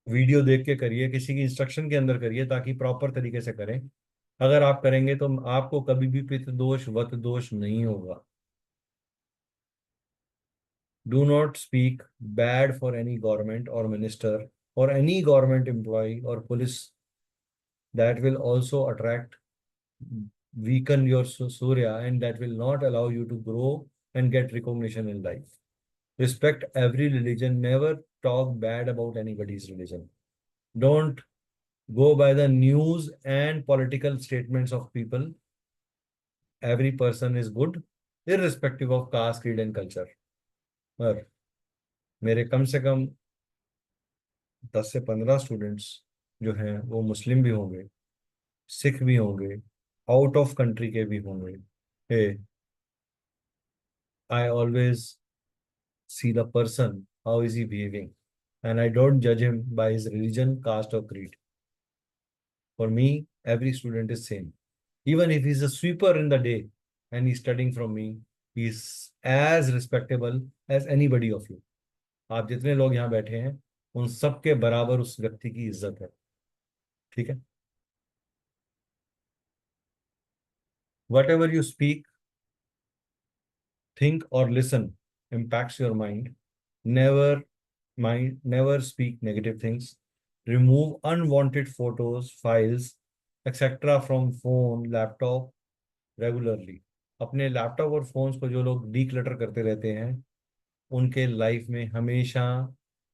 वीडियो देख के करिए, किसी की इंस्ट्रक्शन के अंदर करिए, ताकि प्रॉपर तरीके से करें। अगर आप करेंगे तो आपको कभी भी पितृ दोष वत दोष नहीं होगा। Do not speak bad for any government और मिनिस्टर और एनी गवर्नमेंट एम्प्लॉय और police, that will also attract weaken your surya, and that will not allow you to grow and get recognition in life. Respect every religion, never talk bad about anybody's religion. Don't go by the news and political statements of people. Every person is good irrespective of caste, creed and culture. और मेरे कम से कम 10 से 15 students जो हैं वो मुस्लिम भी होंगे, सिख भी होंगे, आउट ऑफ कंट्री के भी होंगे। hey, I always see the person, how is he behaving, and I don't judge him by his religion, caste or creed. For me, every student is same. Even if he's a sweeper in the day and he's studying from me, he's as respectable as anybody of you. आप जितने लोग यहाँ बैठे हैं उन सब के बराबर उस व्यक्ति की इज्जत है, ठीक है। Whatever you speak, think or listen impacts your mind. Never speak negative things. Remove unwanted photos, files, etc. from phone, laptop regularly. अपने लैपटॉप और फोन्स को जो लोग डीक्लटर करते रहते हैं उनके लाइफ में हमेशा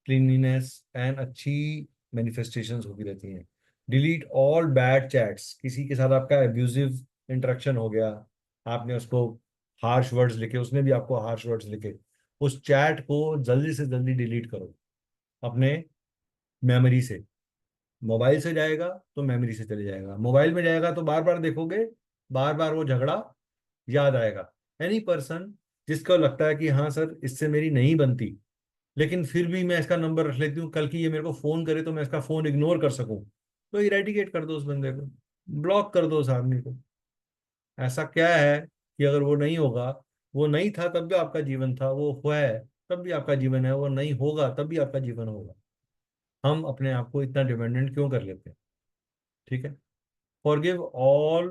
क्लीनलीनेस एंड अच्छी मैनिफेस्टेशंस होती रहती हैं। Delete all bad chats. किसी के साथ आपका एब्यूजिव इंटरेक्शन हो गया, आपने उसको हार्श वर्ड्स लिखे, उसने भी आपको हार्श वर्ड्स लिखे, उस चैट को जल्दी से जल्दी डिलीट करो अपने मेमोरी से। मोबाइल से जाएगा तो मेमोरी से चले जाएगा, मोबाइल में जाएगा तो बार बार देखोगे, बार बार वो झगड़ा याद आएगा। एनी पर्सन जिसको लगता है कि हाँ सर इससे मेरी नहीं बनती, लेकिन फिर भी मैं इसका नंबर रख लेती हूँ, कल की ये मेरे को फोन करे तो मैं इसका फोन इग्नोर कर सकूं, तो इरेडिकेट कर दो उस बंदे को, ब्लॉक कर दो उस आदमी को। ऐसा क्या है कि अगर वो नहीं होगा, वो नहीं था तब भी आपका जीवन था, वो है तब भी आपका जीवन है, वो नहीं होगा तब भी आपका जीवन होगा। हम अपने आप को इतना डिपेंडेंट क्यों कर लेते हैं, ठीक है। Forgive all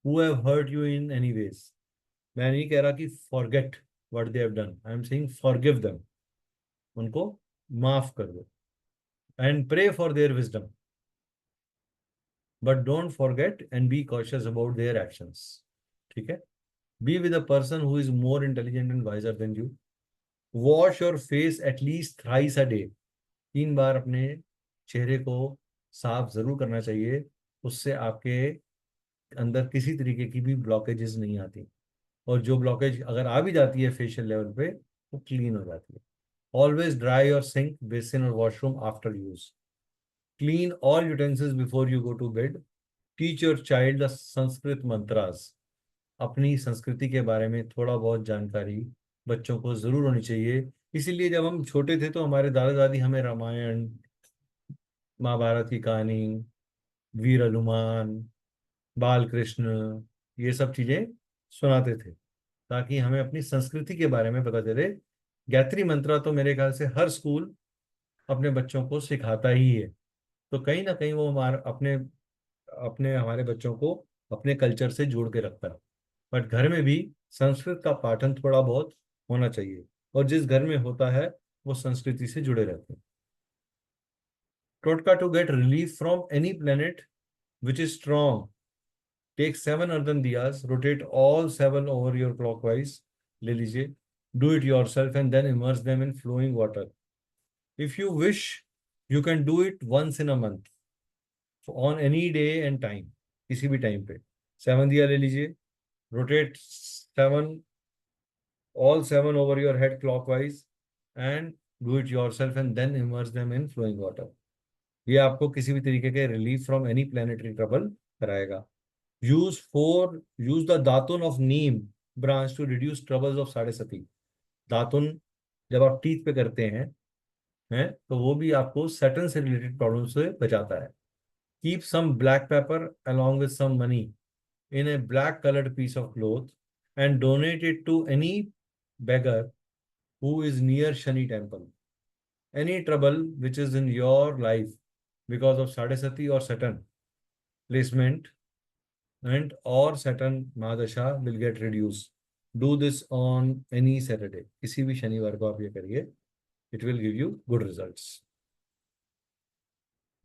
who have hurt you in any ways. मैं नहीं कह रहा कि forget what they have done, I am saying forgive them, उनको माफ कर दो। And pray for their wisdom, but don't forget and be cautious about their actions, ठीक है। Be with a person who is more intelligent and wiser than you. Wash your face at least thrice a day. 3 बार अपने चेहरे को साफ जरूर करना चाहिए, उससे आपके अंदर किसी तरीके की भी ब्लॉकेजेस नहीं आती, और जो ब्लॉकेज अगर आ भी जाती है फेशियल लेवल पे वो क्लीन हो जाती है। Always dry your sink, basin और washroom after use. Clean all utensils before you go to bed. Teach your child the Sanskrit mantras. अपनी संस्कृति के बारे में थोड़ा बहुत जानकारी बच्चों को जरूर होनी चाहिए। इसीलिए जब हम छोटे थे तो हमारे दादा दादी हमें रामायण, महाभारत की कहानी, वीर हनुमान, बाल कृष्ण, ये सब चीजें सुनाते थे, ताकि हमें अपनी संस्कृति के बारे में पता चले। गायत्री मंत्र तो मेरे ख्याल से हर स्कूल अपने बच्चों को सिखाता ही है, तो कहीं ना कहीं वो हमारे अपने अपने हमारे बच्चों को अपने कल्चर से जोड़ के रखता है। बट घर में भी संस्कृत का पाठन थोड़ा बहुत होना चाहिए, और जिस घर में होता है वो संस्कृति से जुड़े रहते हैं। टोटका to get relief from any planet which is strong, take 7 earthen diyas, rotate all 7 over your clockwise, ले लीजिए, do it yourself and then immerse them in flowing water. If you wish, you can do it once in a month, on any day and time, किसी भी time पे 7 दिया ले लीजिए, rotate 7 all 7 over your head clockwise and do it yourself and then immerse them in flowing water. ये आपको किसी भी तरीके के relief from any planetary trouble कराएगा। Use the datun of neem branch to reduce troubles of Sade Sati. दातुन जब आप टीथ पे करते हैं तो वो भी आपको सैटर्न से रिलेटेड प्रॉब्लम से बचाता है। Keep some black pepper along with some money in a black colored piece of cloth and donate it to any beggar who is near Shani temple. Any trouble which is in your life because of Sadesati or Saturn placement and or Saturn Mahadasha will get reduced. Do this on any Saturday. किसी भी शनिवार को आप ये करिए. It will give you good results.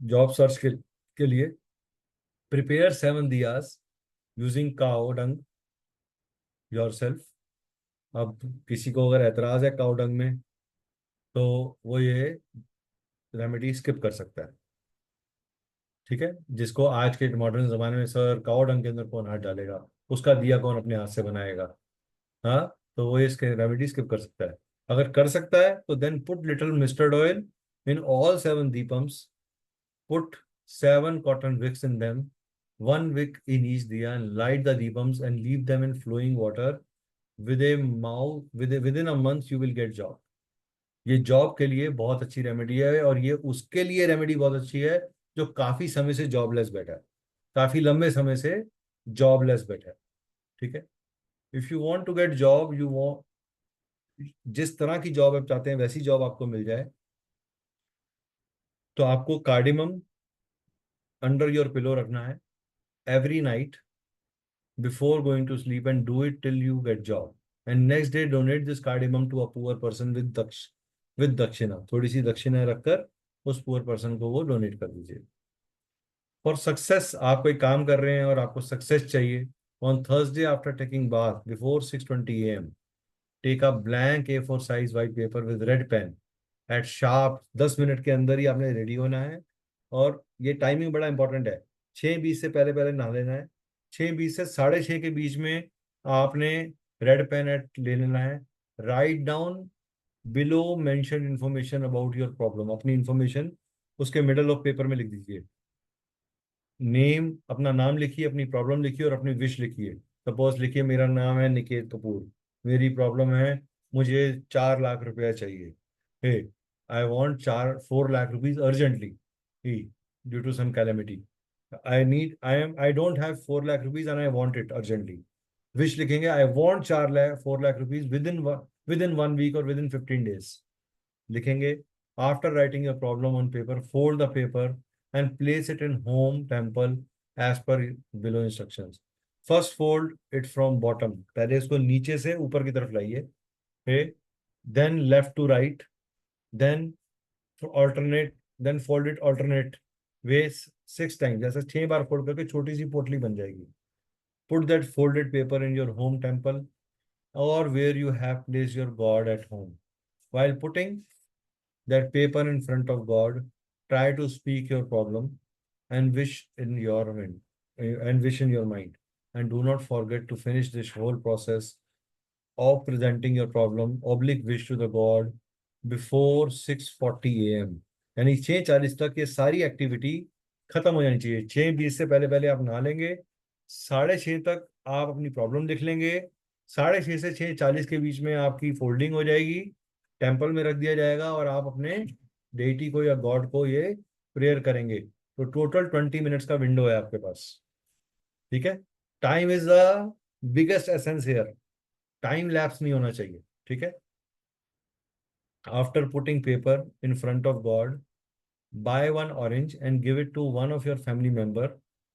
Job search के लिए prepare 7 diyas using काओ डंग yourself. अब किसी को अगर एतराज है काओ डंग में तो वो ये रेमेडी स्किप कर सकता है, ठीक है। जिसको आज के मॉडर्न जमाने में सर काओ डंग के अंदर कौन हाथ डालेगा, उसका दिया कौन अपने हाथ से बनाएगा, हाँ, तो वो इसके रेमेडी स्किप कर सकता है। अगर कर सकता है तो then put little mustard oil in all 7 deepams, put 7 cotton wicks in them, 1 wick in each diya, and light the deepams and leave them in flowing water. Within a month you will get job. ये job के लिए बहुत अच्छी remedy है और ये उसके लिए रेमेडी बहुत अच्छी है जो काफी समय से जॉबलेस बैठा है, काफी लंबे समय से जॉबलेस बैठा है, ठीक है। If you want to get job, you want जिस तरह की जॉब आप चाहते हैं वैसी जॉब आपको मिल जाए तो आपको कार्डिमम अंडर योर पिलो रखना है every night before going to sleep and do it till you get job, and next day donate this cardamom to a poor person with दक्षिणा। थोड़ी सी दक्षिणा रखकर उस पुअर पर्सन को वो डोनेट कर दीजिए। फॉर सक्सेस, आप कोई काम कर रहे हैं और आपको सक्सेस चाहिए, on Thursday after taking bath before 6:20 AM take a blank A4 size white paper with red pen at sharp 10 minute के अंदर ही आपने रेडी होना है। और ये टाइमिंग बड़ा इंपॉर्टेंट है, 6:20 से पहले पहले नहा लेना है। 6:20 से 6:30 के बीच में आपने रेड पेन एट ले लेना है। Write down below mention information about your problem, अपनी इंफॉर्मेशन उसके मिडल ऑफ पेपर में लिख दीजिए। नेम, अपना नाम लिखिए, अपनी प्रॉब्लम लिखिए और अपनी विश लिखिए। सपोज लिखिए मेरा नाम है निकेत कपूर, मेरी प्रॉब्लम है मुझे 4 लाख रुपया चाहिए। Hey, I want 4 lakh rupees urgently due to some calamity. I don't have 4 lakh rupees and I want it urgently. Wish लिखेंगे I want 4 lakh rupees within 1 week or within 15 days. लिखेंगे after writing your problem on paper, fold the paper and place it in home temple as per below instructions. First fold it from bottom, पहले इसको नीचे से ऊपर की तरफ लाइए, then left to right, then alternate, then fold it alternate ways 6 times, जैसे 6 बार fold करके छोटी सी पोटली बन जाएगी। Put that folded paper in your home temple or where you have placed your God at home. While putting that paper in front of God, try to speak your problem and wish in your mind, and do not forget to finish this whole process of presenting your problem oblique wish to the God before 6:40 AM, यानी 6:40 तक ये सारी activity खत्म हो जानी चाहिए। 6:20 से पहले पहले आप नहा लेंगे, 6:30 तक आप अपनी प्रॉब्लम लिख लेंगे, 6:30 से 6:40 के बीच में आपकी फोल्डिंग हो जाएगी, टेम्पल में रख दिया जाएगा और आप अपने डेटी को या गॉड को ये प्रेयर करेंगे। तो टोटल 20 मिनट्स का विंडो है आपके पास, ठीक है। Time is the biggest essence here, time lapse नहीं होना चाहिए, ठीक है। After putting paper in front of God, buy 1 orange and give it to one of your family member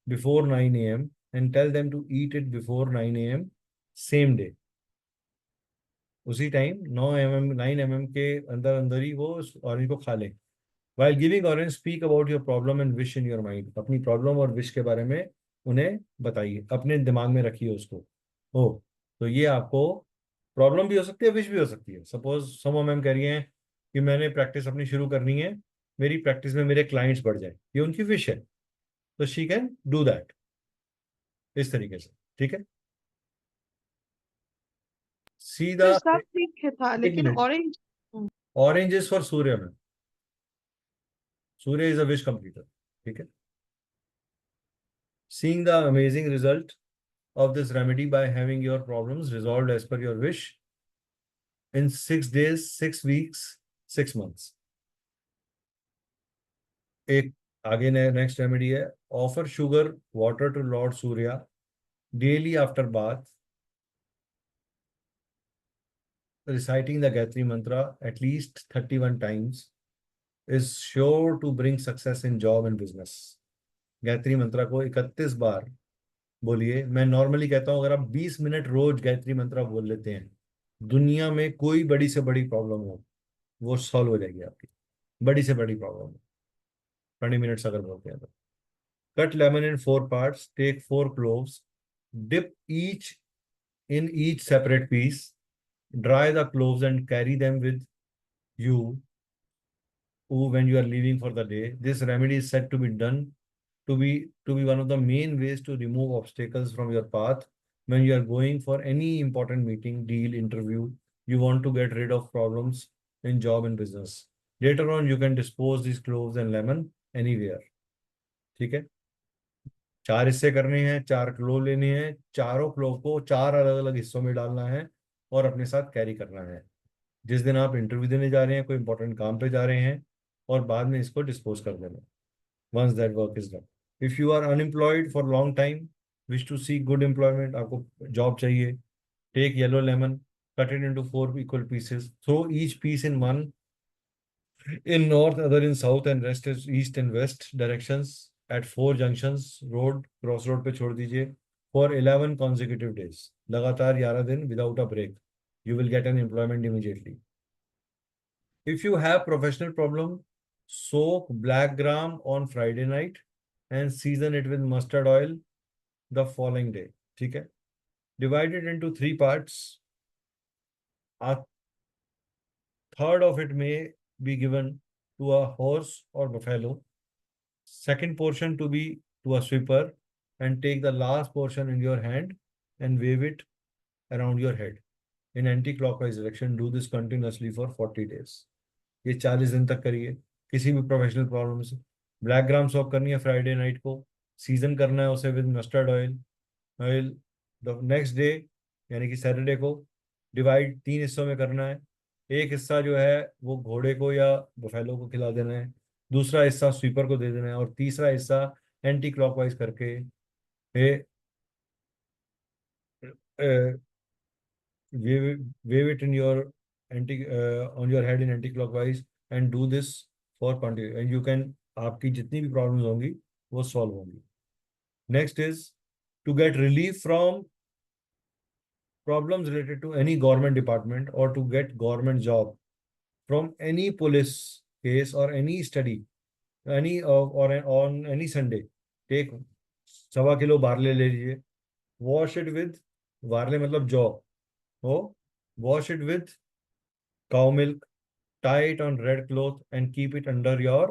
before 9 AM and tell them to eat it before 9 AM same day. उसी time 9 mm के अंदर अंदर ही वो उस orange को खा लें। While giving orange, speak about your problem and wish in your mind. अपनी प्रॉब्लम और विश के बारे में उन्हें बताइए, अपने दिमाग में रखिए उसको। तो ये आपको प्रॉब्लम भी हो सकती है, विश भी हो सकती है। सपोज समा मैम कह रही हैं कि मैंने प्रैक्टिस अपनी शुरू करनी है, मेरी प्रैक्टिस में मेरे क्लाइंट्स बढ़ जाए, ये उनकी विश है, तो शी कैन डू दैट इस तरीके से, ठीक है। तो सब ठीक है था, लेकिन ऑरेंज ऑरेंज इज फॉर सूर्य में, सूर्य इज अ विश कंप्लीटर, ठीक है। Seeing the amazing result of this remedy by having your problems resolved as per your wish in 6 days, 6 weeks, 6 months. एक आगे नेक्स्ट रेमेडी है, offer sugar water to lord Surya daily after bath, reciting the Gayatri mantra at least 31 times is sure to bring success in job and business. Gayatri मंत्र को 31 बार बोलिए। मैं normally कहता हूं अगर आप 20 मिनट रोज गायत्री मंत्र बोल लेते हैं, दुनिया में कोई बड़ी से बड़ी प्रॉब्लम हो वो सॉल्व हो जाएगी आपकी। बड़ी से बड़ी प्रॉब्लम 20 मिनट्स अगर बोलते हैं तो। Cut lemon in 4 parts, take 4 cloves, dip each in each separate piece, dry the cloves and carry them with you when you are leaving for the day. This remedy is said to be done to be one of the main ways to remove obstacles from your path when you are going for any important meeting, deal, interview. You want to get rid of problems in job and business. Later on you can dispose these cloves and lemon anywhere. ठीक है, 4 हिस्से करने हैं, 4 clove लेने हैं, चारों clove को 4 अलग अलग हिस्सों में डालना है और अपने साथ कैरी करना है जिस दिन आप इंटरव्यू देने जा रहे हैं, कोई इंपॉर्टेंट काम पे जा रहे हैं, और बाद में इसको डिस्पोज कर देना once that work is done. If you are unemployed for long time, wish to seek good employment, आपको जॉब चाहिए, take yellow lemon, cut it into 4 equal pieces, throw each piece in one in north, other in south, and rest is east and west directions at 4 junctions, road crossroad पे छोड़ दीजिए for 11 consecutive days, लगातार 11 दिन without a break. You will get an employment immediately. If you have professional problem, soak black gram on Friday night and season it with mustard oil the following day. ठीक है, divide it into 3 parts. A third of it may be given to a horse or buffalo, second portion to be to a sweeper, and take the last portion in your hand and wave it around your head in anti-clockwise direction. Do this continuously for 40 days. ये 40 दिन तक करिए किसी भी professional problem से। Black gram sock करनी है Friday night को, सीजन करना है उसे with mustard oil the next day यानी कि सैटरडे को, डिवाइड 3 हिस्सों में करना है। एक हिस्सा जो है वो घोड़े को या बफेलो को खिला देना है, दूसरा हिस्सा स्वीपर को दे देना है, और तीसरा हिस्सा एंटी क्लॉकवाइज करके wave it in your on your head in anti-clockwise and do this for continue, and you can, आपकी जितनी भी प्रॉब्लम्स होंगी वो सॉल्व होंगी। Next is to get relief from problems related to any government department or to get government job, from any police case or any study, any or on any Sunday, take 1.25 kilo barley ले लीजिए, wash it with, barley मतलब जौ हो, wash it with cow milk, tie it on red cloth and keep it under your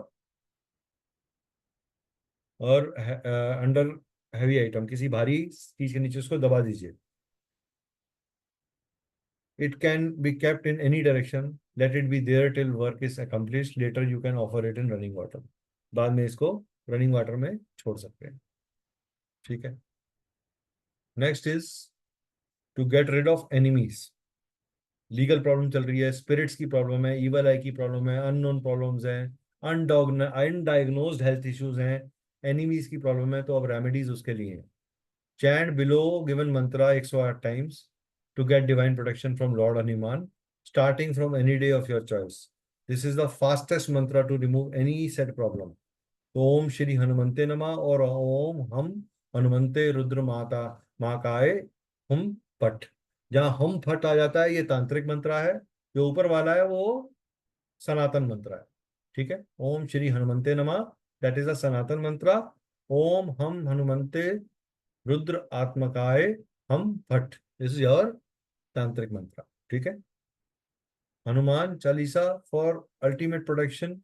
और under heavy item, किसी भारी चीज के नीचे उसको दबा दीजिए। It can be kept in any direction. Let it be there till work is accomplished. Later you can offer it in running water. बाद में इसको रनिंग वाटर में छोड़ सकते हैं, ठीक है। Next is to get rid of enemies. Legal problem चल रही है, स्पिरिट्स की प्रॉब्लम है, इवल आई की प्रॉब्लम है, अननोन प्रॉब्लम्स हैं, अनडायग्नोज्ड हेल्थ इश्यूज हैं, एनिमीज की प्रॉब्लम है, तो अब रेमेडीज उसके लिए हैं। Chant below given Mantra 108 times to get divine protection from Lord Hanuman, starting from any day of your choice. This is the fastest mantra to remove any said problem. ओम श्री हनुमंते नमः और ओम हम हनुमंते रुद्र माता माकाए हम पट। जहाँ हम फट आ जाता है ये तांत्रिक मंत्र है, जो ऊपर वाला है वो सनातन मंत्र है, ठीक है। ओम श्री हनुमंते नमः, दैट इज अ सनातन मंत्र। ओम हम हनुमंते रुद्र आत्मकाय हम फट, दिस इज योर तांत्रिक मंत्र, ठीक है। Hanuman Chalisa for ultimate protection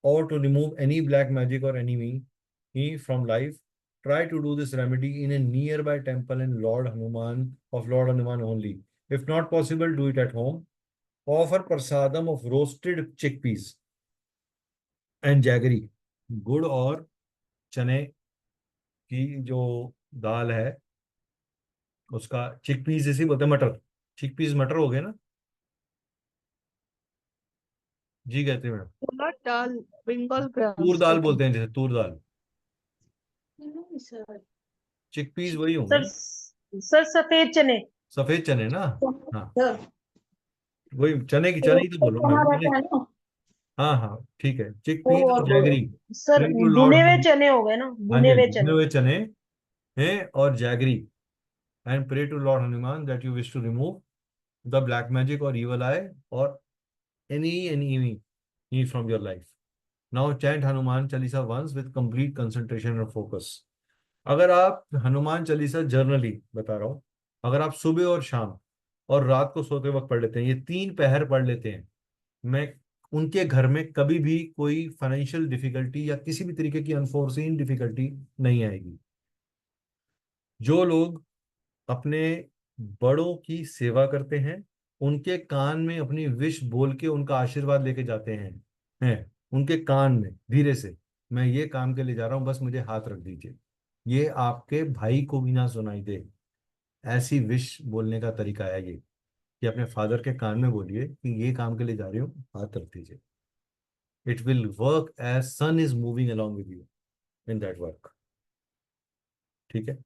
और to remove any black magic और enemy from life. Try to do this remedy in a nearby temple in lord Hanuman of lord Hanuman only. If not possible, do it at home. Offer prasadam of roasted chickpeas and jaggery, गुड़ और चने की जो दाल है उसका, chickpeas इसी बोलते हैं, मटर, चिकपीस मटर हो गए ना जी, कहते हैं मैडम। उलट दाल, बंगाल तूर ग्राम्स, दाल ओके। बोलते हैं, जैसे तूर दाल, नहीं सर। चिकपीस वही सर, होंगे। सर सफेद चने। सफेद चने ना, हाँ सर वही चने की, चने वो ही तो बोल रहा हूँ चना मैडम, चने। रहता है ना, हाँ हाँ ठीक है, वो चिकपीस और और जैगरी। सर प्रे टू भुने हुए लॉर्ड, चने हो गए ना, हाँ जी भुने हाँ हुए जी, भुने चने। हुए चने हैं और jaggery. And pray to lord Hanuman that you wish to remove the black magic और evil eye और any evil from your life. Now chant Hanuman Chalisa once with complete concentration and focus. अगर आप हनुमान चालीसा जर्नली बता रहा हूँ, अगर आप सुबह और शाम और रात को सोते वक्त पढ़ लेते हैं, ये 3 पहर पढ़ लेते हैं, मैं उनके घर में कभी भी कोई फाइनेंशियल डिफिकल्टी या किसी भी तरीके की अनफोर्सीन डिफिकल्टी नहीं आएगी। जो लोग अपने बड़ों की सेवा करते हैं, उनके कान में अपनी विश बोल के उनका आशीर्वाद लेके जाते हैं उनके कान में धीरे से, मैं ये काम के लिए जा रहा हूं, बस मुझे हाथ रख दीजिए, ये आपके भाई को भी ना सुनाई दे, ऐसी विश बोलने का तरीका है ये, कि अपने फादर के कान में बोलिए कि ये काम के लिए जा रही हूँ, हाथ रख दीजिए। It will work as sun is moving along with you in that work. ठीक है।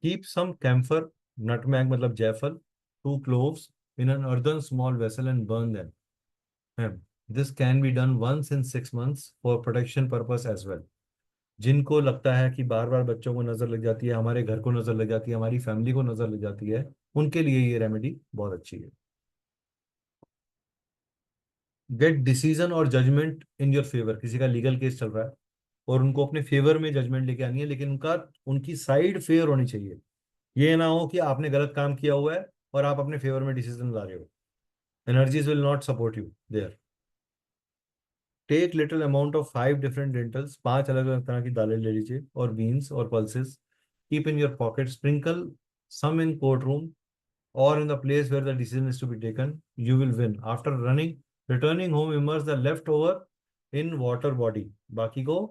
Keep some camphor, nutmeg मतलब जायफल, 2 cloves in an earthen small vessel and burn them. This can be done once in 6 months for protection purpose as well. जिनको लगता है कि बार बार बच्चों को नजर लग जाती है, हमारे घर को नजर लग जाती है, हमारी फैमिली को नजर लग जाती है, उनके लिए ये रेमेडी बहुत अच्छी है। गेट डिसीजन और जजमेंट इन योर फेवर, किसी का लीगल केस चल रहा है और उनको अपने फेवर में जजमेंट लेके आनी है, लेकिन उनकी साइड फेयर होनी चाहिए। ये ना हो कि आपने गलत काम किया हुआ है और आप अपने फेवर में डिसीजन ला रहे हो। Energies will not support you there. Take little amount of 5 different lentils, 5 अलग अलग तरह की दालें ले लीजिए, और बीन्स और pulses, keep in your pocket, sprinkle some in court room और in the place where the decision is to be taken, you will win. After running returning home immerse the left over in water body, बाकी को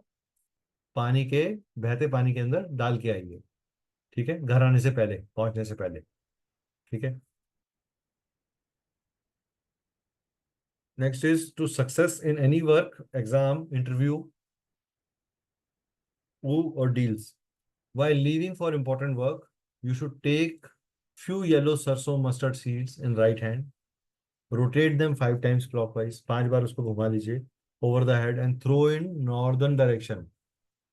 पानी के, बहते पानी के अंदर डाल के आइए। ठीक है, घर आने से पहले, पहुंचने से पहले। ठीक है। Next is to success in any work, exam, interview, or deals. While leaving for important work, you should take few yellow सरसों mustard seeds in right hand. Rotate them 5 times clockwise. 5 बार उसको घुमा लीजिए over the head and throw in northern direction.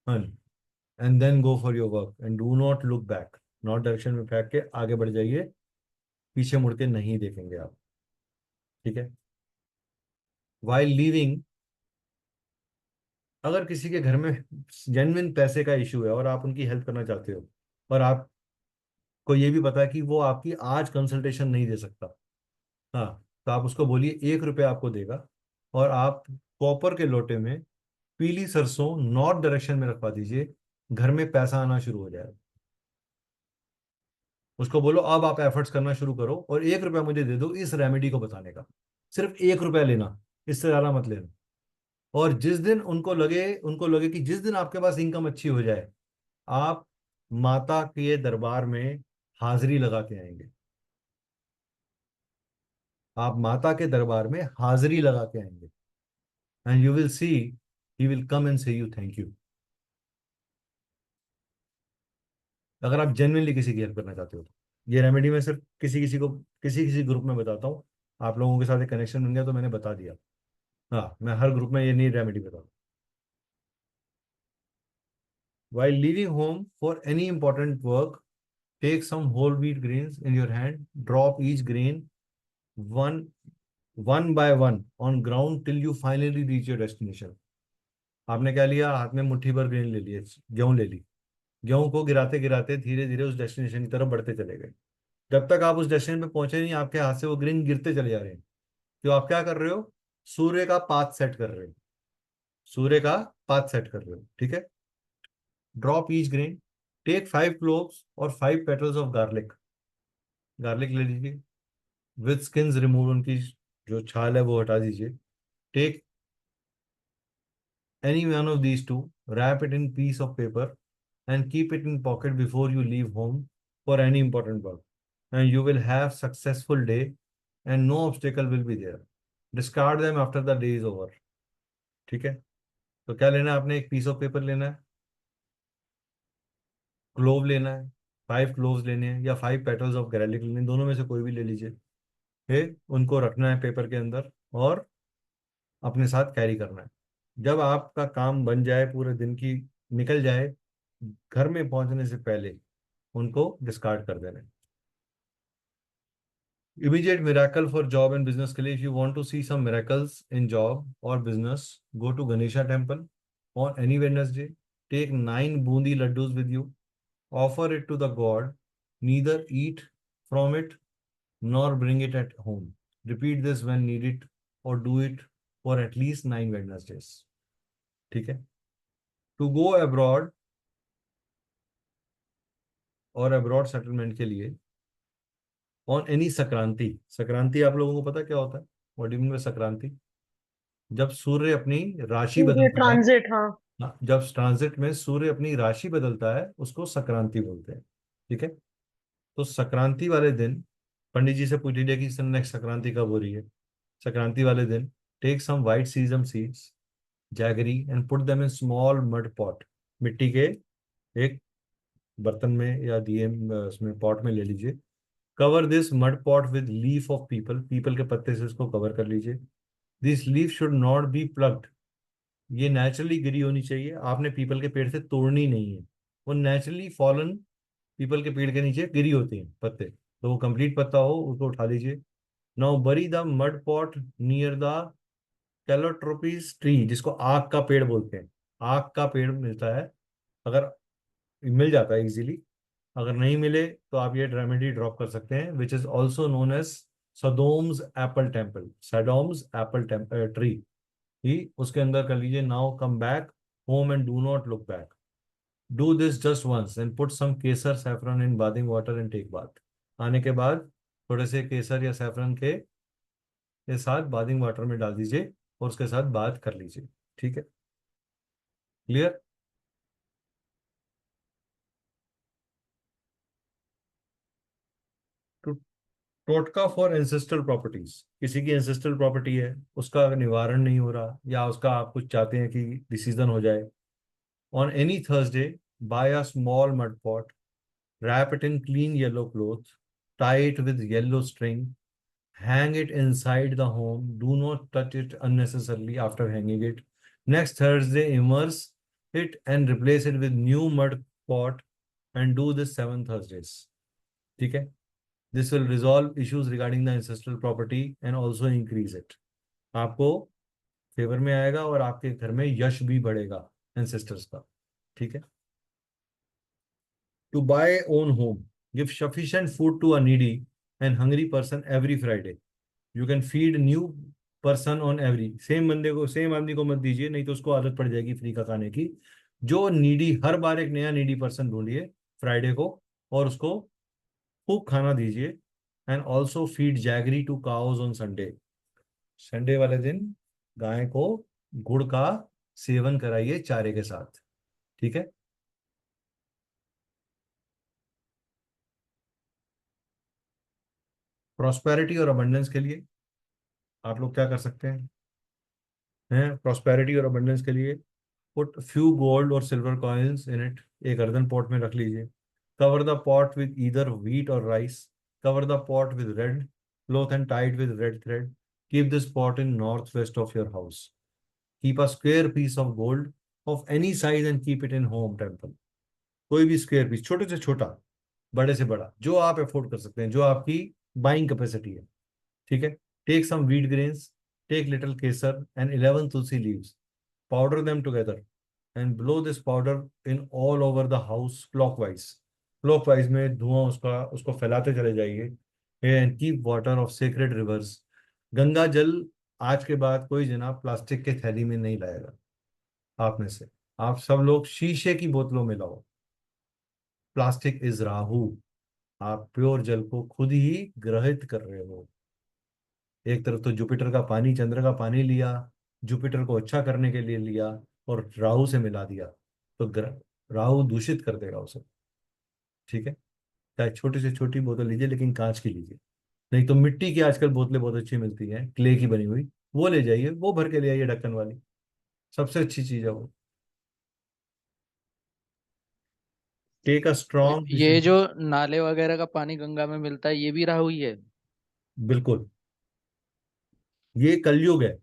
And then go for your work and do not look back. North direction में फेंक के आगे बढ़ जाइए, पीछे मुड़ के नहीं देखेंगे आप। ठीक है। While leaving, अगर किसी के घर में जेन्युइन पैसे का इशू है और आप उनकी हेल्प करना चाहते हो और आपको ये भी पता है कि वो आपकी आज कंसल्टेशन नहीं दे सकता, हाँ, तो आप उसको बोलिए 1 रुपया आपको देगा और आप कॉपर के लोटे में पीली सरसों नॉर्थ डायरेक्शन में रखवा दीजिए, घर में पैसा आना शुरू हो जाएगा। उसको बोलो अब आप एफर्ट्स करना शुरू करो और 1 रुपया मुझे दे दो इस रेमेडी को बताने का, सिर्फ 1 रुपया लेना, इससे ज्यादा मत लेना। और जिस दिन उनको लगे कि जिस दिन आपके पास इनकम अच्छी हो जाए, आप माता के दरबार में हाजिरी लगा के आएंगे। आप माता के दरबार में हाजिरी लगा के आएंगे and you will C he will come and से यू थैंक यू। अगर आप जेन्युइनली किसी की हेल्प करना चाहते हो तो ये रेमेडी मैं सिर्फ किसी किसी को किसी किसी ग्रुप में बताता हूँ। आप लोगों के साथ एक कनेक्शन बन गया तो मैंने बता दिया। हाँ, मैं हर ग्रुप में ये नहीं रेमेडी बताता। While leaving home for any important work, take some whole wheat grains in your hand. Drop each grain one one by one on ground till you finally reach your destination. आपने क्या लिया हाथ में, मुट्ठी भर grain ले लिए, गेहूं ले ली, गेहूं को गिराते गिराते धीरे धीरे उस डेस्टिनेशन की तरफ बढ़ते चले गए। जब तक आप उस डेस्टिनेशन पे पहुंचे नहीं, आपके हाथ से वो ग्रेन गिरते चले जा रहे हैं। तो आप क्या कर रहे हो, सूर्य का पाथ सेट कर रहे हो, सूर्य का पाथ सेट कर रहे हो। ठीक है। Drop each grain, take 5 cloves और 5 petals ऑफ गार्लिक, गार्लिक ले लीजिए, विथ स्किन्स रिमूव, उनकी जो छाल है वो हटा दीजिए. Take any one of these two, wrap it in piece of paper and keep it in pocket before you leave home for any important work, and you will have successful day and no obstacle will be there. Discard them after the day is over. ठीक है. तो क्या लेना है आपने? एक piece of paper लेना है, क्लोव लेना है, 5 क्लोव्स लेने हैं, या 5 पेटल्स ऑफ गैरलिक लेने हैं, दोनों में से कोई भी ले लीजिए. फिर उनको रखना है पेपर के अंदर और अपने साथ कैरी करना है. जब आपका काम बन जाए, पूरे दिन की निकल जाए, घर में पहुंचने से पहले उनको डिस्कार्ड कर देना है. Immediate miracle for job and business के लिए, if you want to see some miracles in job और business, go to Ganesha temple on any Wednesday. Take 9 boondi laddoos with you, offer it to the god, neither eat from it nor bring it at home. Repeat this when needed or do it for at least 9 Wednesdays. ठीक है. To go abroad और abroad settlement के लिए on any Sankranti. Sankranti आप लोगों को पता क्या होता है? What do you mean by Sankranti? जब सूर्य अपनी राशि ये बदलता है. ट्रांजिट, हाँ. हाँ, जब ट्रांजिट में सूर्य अपनी राशि बदलता है उसको संक्रांति बोलते हैं. ठीक है. तो संक्रांति वाले दिन पंडित जी से पूछ लीजिए कि नेक्स्ट संक्रांति कब हो रही है. संक्रांति वाले दिन take some white sesame seeds, jaggery, and put them in small mud pot. मिट्टी के एक बर्तन में या दिए उसमें पॉट में ले लीजिए. Cover this mud pot with leaf of peepal. पीपल के पत्ते से इसको कवर कर लीजिए. This leaf should not be plucked. ये नेचुरली गिरी होनी चाहिए, आपने पीपल के पेड़ से तोड़नी नहीं है. वो नेचुरली फॉलन पीपल के पेड़ के नीचे गिरी होती हैं पत्ते, तो वो कंप्लीट पत्ता हो उसको उठा लीजिए. नाउ बरी the mud pot near the Calotropis tree, जिसको आग का पेड़ बोलते हैं. आग का पेड़ मिलता है, अगर मिल जाता है इजीली. अगर नहीं मिले तो आप ये रेमेडी ड्रॉप कर सकते हैं, which is also known as Sodom's apple temple. Sodom's apple tree ही उसके अंदर कर लीजिए. Now come back home and do not look back. Do this just once and put some kesar saffron in bathing water and take bath. आने के बाद थोड़े से केसर या सैफरन के साथ बाथिंग वाटर में डाल दीजिए और उसके साथ बात कर लीजिए. ठीक है. क्लियर? तो टोटका फॉर एंसेस्ट्रल प्रॉपर्टीज. किसी की एंसेस्ट्रल प्रॉपर्टी है, उसका निवारण नहीं हो रहा या उसका आप कुछ चाहते हैं कि डिसीजन हो जाए. On any Thursday buy a small mud pot, wrap it in clean yellow cloth, tie it with yellow string, hang it inside the home. Do not touch it unnecessarily after hanging it. Next Thursday, immerse it and replace it with new mud pot and do this 7 Thursdays. ठीक है. This will resolve issues regarding the ancestral property and also increase it. आपको favour में आएगा और आपके घर में यश भी बढ़ेगा एंसेस्टर्स का. ठीक है. To buy own home, give sufficient food to a needy and hungry person every Friday. You can feed new person on every. Same बंदे को, सेम आदमी को मत दीजिए, नहीं तो उसको आदत पड़ जाएगी फ्री का खाने की. जो नीडी, हर बार एक नया नीडी पर्सन ढूंढिए फ्राइडे को और उसको खूब खाना दीजिए. And also feed jaggery to cows on Sunday. Sunday वाले दिन गाय को गुड़ का सेवन कराइए चारे के साथ. ठीक है. प्रॉस्पेरिटी और अबंडेंस के लिए आप लोग क्या कर सकते हैं? प्रॉस्पेरिटी और अबंडेंस के लिए पुट फ्यू गोल्ड और सिल्वर कॉइन्स इन इट. एक अर्दन पॉट में रख लीजिए. Cover the pot with either wheat और rice. Cover the pot with red cloth and tied with red thread. Keep this pot in north west of your house. Keep a square piece of gold of any size and keep it in home temple. कोई भी square piece, छोटे से छोटा, बड़े से बड़ा, जो आप अफोर्ड कर सकते हैं, जो आपकी बाइंग कैपेसिटी है. ठीक है. Take some wheat grains, take little kesar and 11 tulsi leaves. Powder them together and blow this powder in all over the house clockwise. Clockwise में धुआं उसका, उसको फैलाते चले जाइए. And keep water of sacred rivers. Ganga जल आज के बाद कोई जनाब प्लास्टिक के थैली में नहीं लाएगा आप में से. आप सब लोग शीशे की बोतलों में लाओ. Plastic is Rahu. आप प्योर जल को खुद ही ग्रहित कर रहे हो. एक तरफ तो जुपिटर का पानी, चंद्र का पानी लिया, जुपिटर को अच्छा करने के लिए लिया, और राहु से मिला दिया, तो राहु दूषित कर देगा उसे। ठीक है, चाहे छोटी से छोटी बोतल लीजिए, लेकिन कांच की लीजिए। नहीं तो मिट्टी की आजकल बोतलें बहुत अच्छी मिलती हैं, क्ले की बनी हुई, वो ले जाइए, वो भर के ले आइए ढक्कन वाली, सबसे अच्छी चीज है वो। टेक अ स्ट्रॉन्ग ये जो डिसीजन। नाले वगैरह का पानी गंगा में मिलता है, ये भी राहु ही है? बिल्कुल, ये कलयुग है।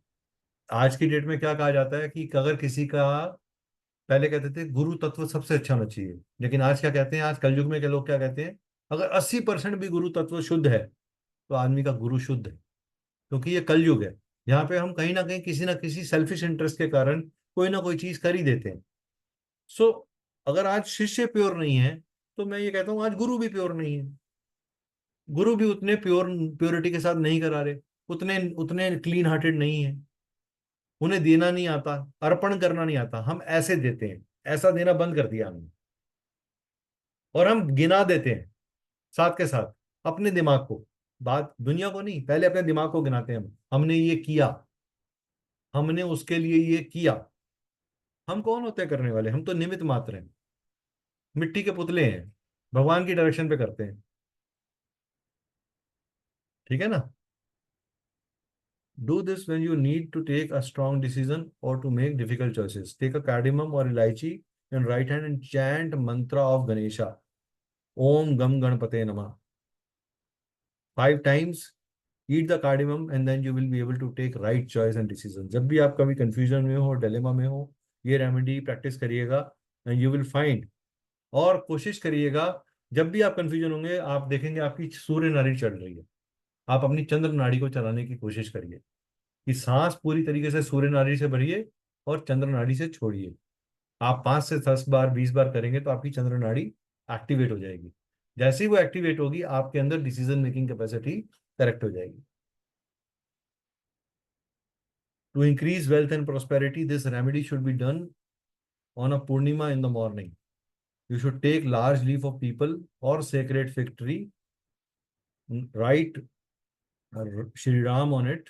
आज की डेट में क्या कहा जाता है कि अगर किसी का, पहले कहते थे गुरु तत्व सबसे अच्छा होना चाहिए, लेकिन आज क्या कहते हैं, आज कलयुग में के लोग क्या कहते हैं, अगर 80% भी गुरु तत्व शुद्ध है तो आदमी का गुरु शुद्ध है। क्योंकि ये कलयुग है, यहाँ पे हम कहीं ना किसी सेल्फिश इंटरेस्ट के कारण कोई ना कोई चीज कर ही देते हैं। सो अगर आज शिष्य प्योर नहीं है, तो मैं ये कहता हूँ आज गुरु भी प्योर नहीं है। गुरु भी उतने प्योरिटी के साथ नहीं करा रहे, उतने उतने क्लीन हार्टेड नहीं है, उन्हें देना नहीं आता, अर्पण करना नहीं आता, हम ऐसे देते हैं। ऐसा देना बंद कर दिया हमने, और हम गिना देते हैं साथ के साथ अपने दिमाग को, बात दुनिया को नहीं, पहले अपने दिमाग को गिनाते हैं हम, हमने ये किया, हमने उसके लिए ये किया। हम कौन होते हैं करने वाले, हम तो निमित्त मात्र हैं, मिट्टी के पुतले हैं, भगवान की डायरेक्शन पे करते हैं। ठीक है ना? Do this when you need to take a strong decision or to make difficult choices. Take a cardamom or elaichi in right hand and chant mantra of Ganesha. Om Gam Ganpate Namah. 5 times. Eat the cardamom and then you will be able to take right choice and decision. जब भी आप कभी confusion में हो, dilemma में हो, ये remedy practice करिएगा and you will find. और कोशिश करिएगा, जब भी आप कंफ्यूजन होंगे, आप देखेंगे आपकी सूर्य नाड़ी चढ़ रही है, आप अपनी चंद्र नाड़ी को चलाने की कोशिश करिए कि सांस पूरी तरीके से सूर्य नाड़ी से भरिए और चंद्र नाड़ी से छोड़िए। आप 5 से 10 बार 20 बार करेंगे तो आपकी चंद्र नाड़ी एक्टिवेट हो जाएगी। जैसे ही वो एक्टिवेट होगी, आपके अंदर डिसीजन मेकिंग कैपेसिटी करेक्ट हो जाएगी। To increase wealth and prosperity, this remedy should be done on a Purnima in the morning. You should take large leaf of people or sacred fig tree, write Shri Ram on it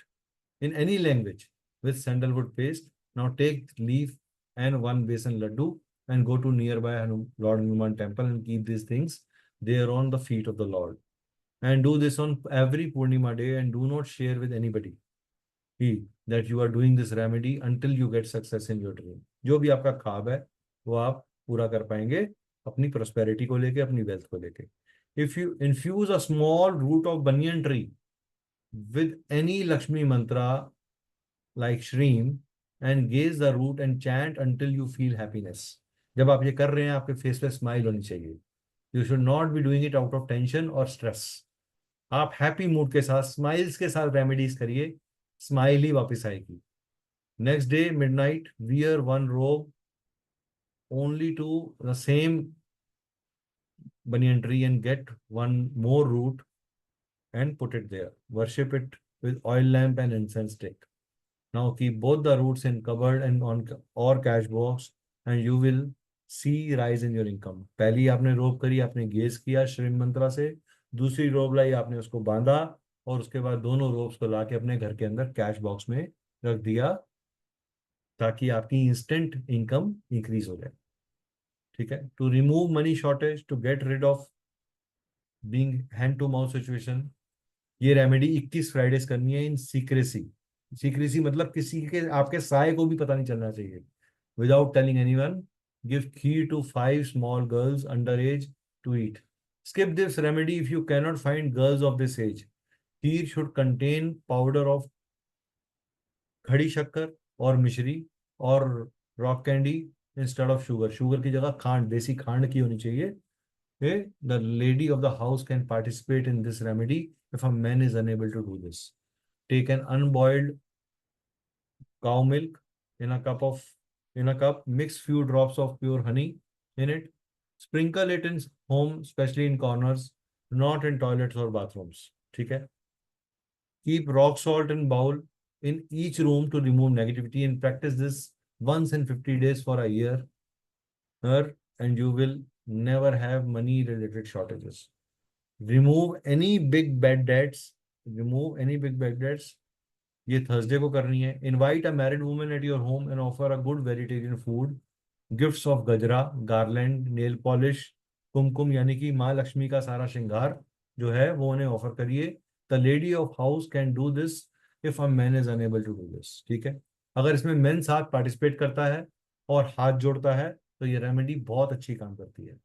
in any language with sandalwood paste. Now take leaf and 1 besan laddu and go to nearby Lord Hanuman temple and keep these things there on the feet of the Lord. And do this on every Purnima day and do not share with anybody that you are doing this remedy until you get success in your dream. जो भी आपका ख्वाब है वो आप पूरा कर पाएंगे, अपनी prosperity को लेके, अपनी wealth को लेके. If you infuse a small root of banyan tree with any Lakshmi mantra like Shreem and gaze the root and chant until you feel happiness. जब आप ये कर रहे हैं, आपके फेस पे स्माइल होनी चाहिए. You should not be doing it out of tension or stress. आप हैप्पी मूड के साथ, स्माइल्स के साथ रेमेडीज करिए, स्माइल ही वापस आएगी. Next day midnight, wear 1 robe only to the same banyan tree and get 1 more root and put it there. Worship it with oil lamp and incense stick. Now keep both the roots in cupboard and on or cash box and you will see rise in your income. पहली आपने रोब करी, आपने guess किया श्रीम मंत्रा से, दूसरी रोब लाई, आपने उसको बांधा, और उसके बाद दोनों रोब्स को लाके अपने घर के अंदर कैश बॉक्स में रख दिया, ताकि आपकी इंस्टेंट इनकम इंक्रीज हो जाए. ठीक है? To remove money shortage, to get rid of being hand to mouth situation, ये रेमेडी 21 फ्राइडेज करनी है इन सीक्रेसी. सीक्रेसी मतलब किसी के, आपके साय को भी पता नहीं चलना चाहिए. Without telling anyone, give kheer to 5 small girls under age to eat. Skip this remedy if you cannot find girls of this age. Kheer should contain powder of khadi shakkar और मिश्री और rock candy instead of sugar. Sugar की जगह खांड, देसी खांड की होनी चाहिए. The lady of the house can participate in this remedy if a man is unable to do this. Take an unboiled cow milk in a cup, mix few drops of pure honey in it, sprinkle it in home, especially in corners, not in toilets or bathrooms. ठीक है? Keep rock salt in bowl in each room to remove negativity and practice this once in 50 days for a year, and you will never have money related shortages. Remove any big bad debts ये Thursday को करनी है। Invite a married woman at your home and offer a good vegetarian food, gifts of गजरा, garland, nail polish, कुमकुम यानी कि माँ लक्ष्मी का सारा श्रृंगार जो है वो उन्हें ऑफर करिए। The lady of house can do this if a man is unable to do this. ठीक है, अगर इसमें मेन साथ पार्टिसिपेट करता है और हाथ जोड़ता है तो ये रेमेडी बहुत अच्छी काम करती है।